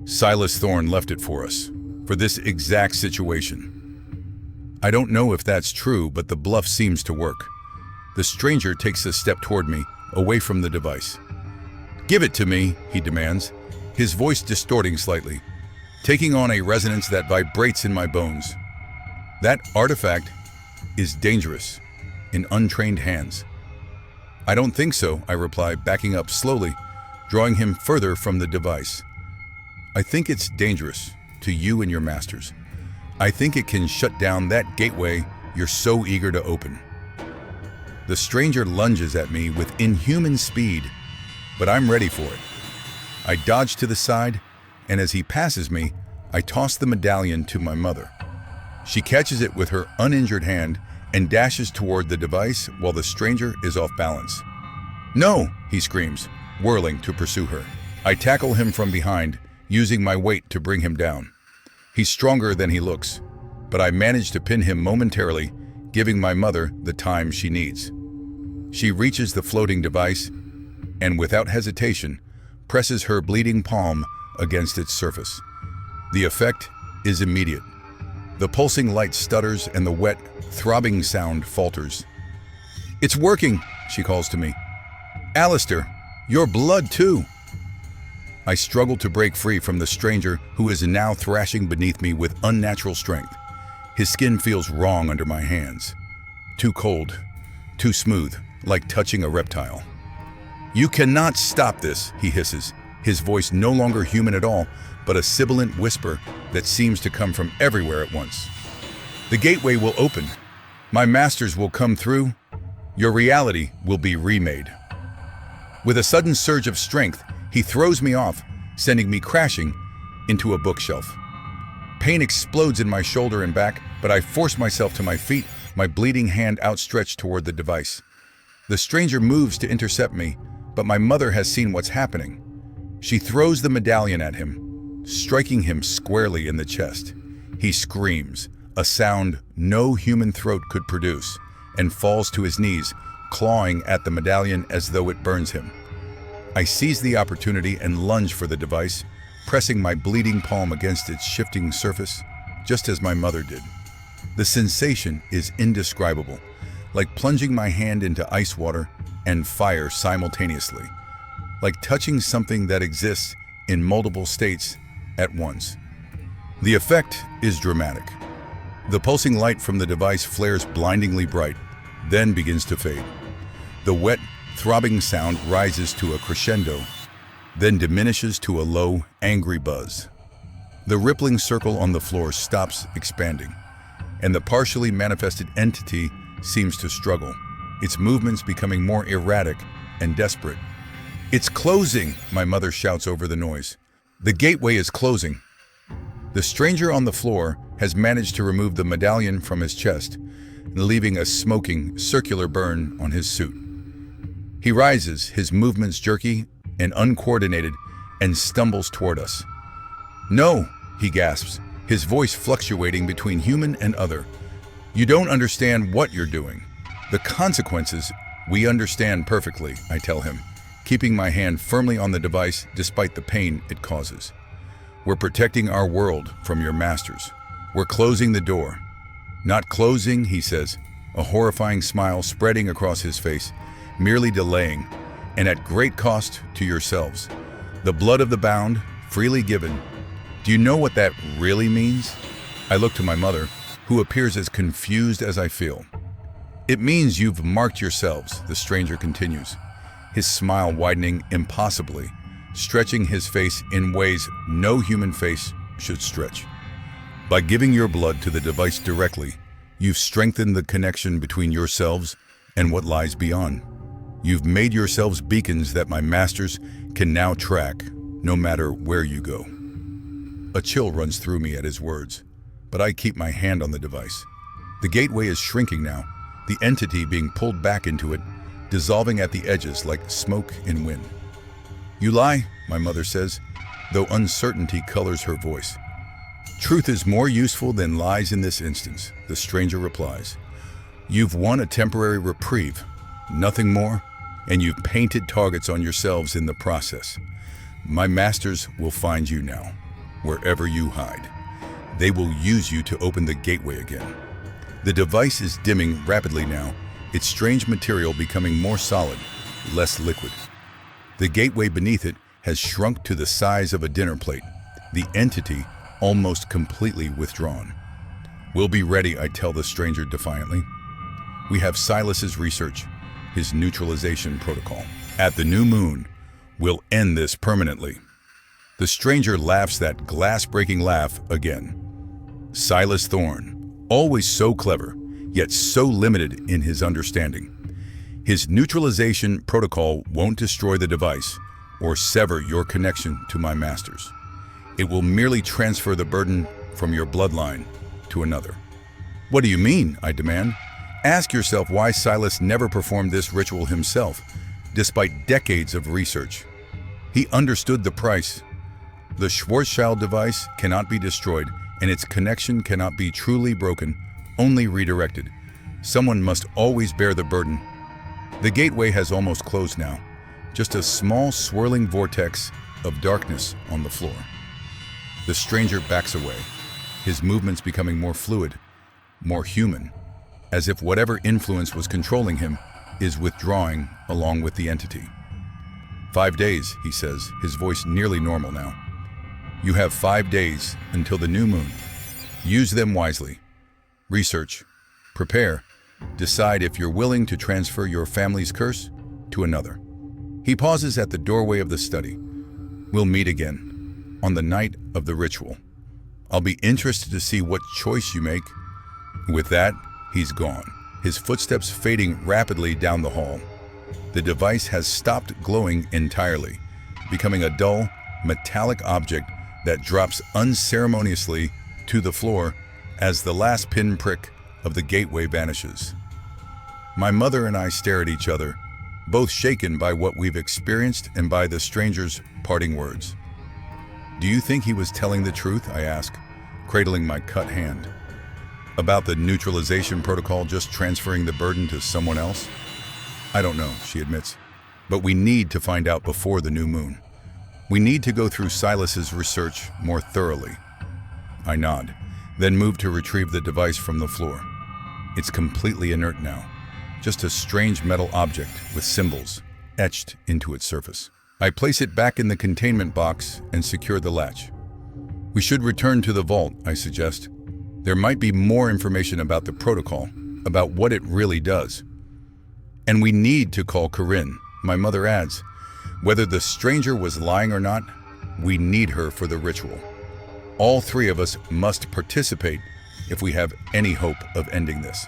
Silas Thorne left it for us, for this exact situation. I don't know if that's true, but the bluff seems to work. The stranger takes a step toward me, away from the device. Give it to me, he demands, his voice distorting slightly, taking on a resonance that vibrates in my bones. That artifact is dangerous in untrained hands. I don't think so, I reply, backing up slowly, drawing him further from the device. I think it's dangerous to you and your masters. I think it can shut down that gateway you're so eager to open. The stranger lunges at me with inhuman speed, but I'm ready for it. I dodge to the side, and as he passes me, I toss the medallion to my mother. She catches it with her uninjured hand and dashes toward the device while the stranger is off balance. No, he screams, whirling to pursue her. I tackle him from behind, using my weight to bring him down. He's stronger than he looks, but I manage to pin him momentarily, giving my mother the time she needs. She reaches the floating device and, without hesitation, presses her bleeding palm against its surface. The effect is immediate. The pulsing light stutters and the wet, throbbing sound falters. It's working, she calls to me. Alistair, Your blood too. I struggle to break free from the stranger who is now thrashing beneath me with unnatural strength. His skin feels wrong under my hands. Too cold, too smooth, like touching a reptile. You cannot stop this, he hisses, his voice no longer human at all, but a sibilant whisper that seems to come from everywhere at once. The gateway will open. My masters will come through. Your reality will be remade. With a sudden surge of strength, he throws me off, sending me crashing into a bookshelf. Pain explodes in my shoulder and back, but I force myself to my feet, my bleeding hand outstretched toward the device. The stranger moves to intercept me, but my mother has seen what's happening. She throws the medallion at him, striking him squarely in the chest. He screams, a sound no human throat could produce, and falls to his knees, clawing at the medallion as though it burns him. I seize the opportunity and lunge for the device, pressing my bleeding palm against its shifting surface, just as my mother did. The sensation is indescribable, like plunging my hand into ice water and fire simultaneously, like touching something that exists in multiple states at once. The effect is dramatic. The pulsing light from the device flares blindingly bright, then begins to fade. The wet, throbbing sound rises to a crescendo, then diminishes to a low, angry buzz. The rippling circle on the floor stops expanding, and the partially manifested entity seems to struggle, its movements becoming more erratic and desperate. It's closing, my mother shouts over the noise. The gateway is closing. The stranger on the floor has managed to remove the medallion from his chest, leaving a smoking, circular burn on his suit. He rises, his movements jerky and uncoordinated, and stumbles toward us. No, he gasps, his voice fluctuating between human and other. You don't understand what you're doing. The consequences, we understand perfectly, I tell him, keeping my hand firmly on the device despite the pain it causes. We're protecting our world from your masters. We're closing the door. Not closing, he says, a horrifying smile spreading across his face, merely delaying, and at great cost to yourselves. The blood of the bound, freely given. Do you know what that really means? I look to my mother, who appears as confused as I feel. It means you've marked yourselves, the stranger continues, his smile widening impossibly, stretching his face in ways no human face should stretch. By giving your blood to the device directly, you've strengthened the connection between yourselves and what lies beyond. You've made yourselves beacons that my masters can now track, no matter where you go. A chill runs through me at his words, but I keep my hand on the device. The gateway is shrinking now, the entity being pulled back into it, dissolving at the edges like smoke in wind. You lie, my mother says, though uncertainty colors her voice. Truth is more useful than lies in this instance, the stranger replies. You've won a temporary reprieve, nothing more, and you've painted targets on yourselves in the process. My masters will find you now, wherever you hide. They will use you to open the gateway again. The device is dimming rapidly now, its strange material becoming more solid, less liquid. The gateway beneath it has shrunk to the size of a dinner plate, the entity almost completely withdrawn. We'll be ready, I tell the stranger defiantly. We have Silas's research, his neutralization protocol. At the new moon, we'll end this permanently. The stranger laughs that glass-breaking laugh again. Silas Thorne, always so clever, yet so limited in his understanding. His neutralization protocol won't destroy the device or sever your connection to my masters. It will merely transfer the burden from your bloodline to another. What do you mean? I demand. Ask yourself why Silas never performed this ritual himself, despite decades of research. He understood the price. The Schwarzschild device cannot be destroyed, and its connection cannot be truly broken, only redirected. Someone must always bear the burden. The gateway has almost closed now, just a small swirling vortex of darkness on the floor. The stranger backs away, his movements becoming more fluid, more human, as if whatever influence was controlling him is withdrawing along with the entity. 5 days, he says, his voice nearly normal now. You have 5 days until the new moon. Use them wisely. Research, prepare, decide if you're willing to transfer your family's curse to another. He pauses at the doorway of the study. We'll meet again on the night of the ritual. I'll be interested to see what choice you make. With that, he's gone, his footsteps fading rapidly down the hall. The device has stopped glowing entirely, becoming a dull, metallic object that drops unceremoniously to the floor as the last pinprick of the gateway vanishes. My mother and I stare at each other, both shaken by what we've experienced and by the stranger's parting words. Do you think he was telling the truth? I ask, cradling my cut hand. About the neutralization protocol just transferring the burden to someone else? I don't know, she admits, but we need to find out before the new moon. We need to go through Silas's research more thoroughly. I nod, then move to retrieve the device from the floor. It's completely inert now, just a strange metal object with symbols etched into its surface. I place it back in the containment box and secure the latch. We should return to the vault, I suggest. There might be more information about the protocol, about what it really does. And we need to call Corinne, my mother adds. Whether the stranger was lying or not, we need her for the ritual. All three of us must participate if we have any hope of ending this.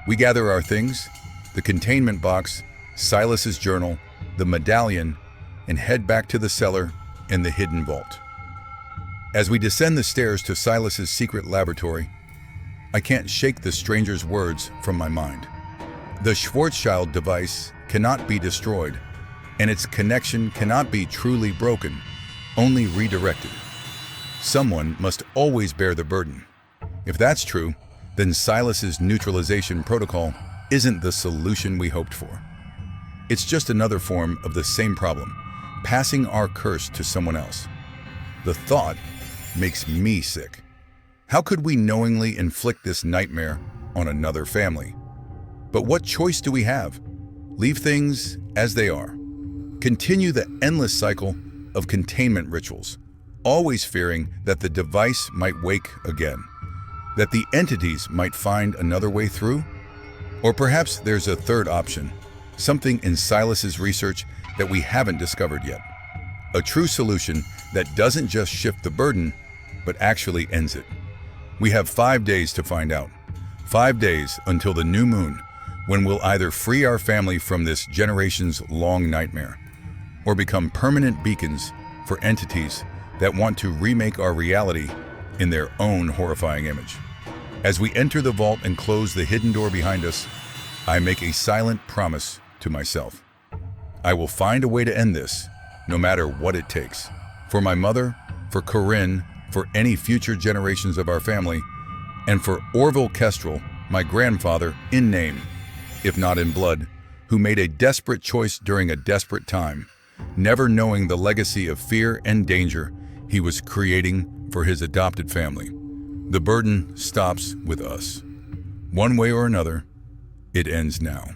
We gather our things, the containment box, Silas's journal, the medallion, and head back to the cellar and the hidden vault. As we descend the stairs to Silas's secret laboratory, I can't shake the stranger's words from my mind. The Schwarzschild device cannot be destroyed, and its connection cannot be truly broken, only redirected. Someone must always bear the burden. If that's true, then Silas's neutralization protocol isn't the solution we hoped for. It's just another form of the same problem, passing our curse to someone else. The thought makes me sick. How could we knowingly inflict this nightmare on another family? But what choice do we have? Leave things as they are. Continue the endless cycle of containment rituals, always fearing that the device might wake again, that the entities might find another way through? Or perhaps there's a third option, something in Silas's research that we haven't discovered yet. A true solution that doesn't just shift the burden, but actually ends it. We have 5 days to find out. 5 days until the new moon, when we'll either free our family from this generation's long nightmare, or become permanent beacons for entities that want to remake our reality in their own horrifying image. As we enter the vault and close the hidden door behind us, I make a silent promise to myself. I will find a way to end this, no matter what it takes. For my mother, for Corinne, for any future generations of our family, and for Orville Kestrel, my grandfather, in name, if not in blood, who made a desperate choice during a desperate time, never knowing the legacy of fear and danger he was creating for his adopted family. The burden stops with us. One way or another, it ends now.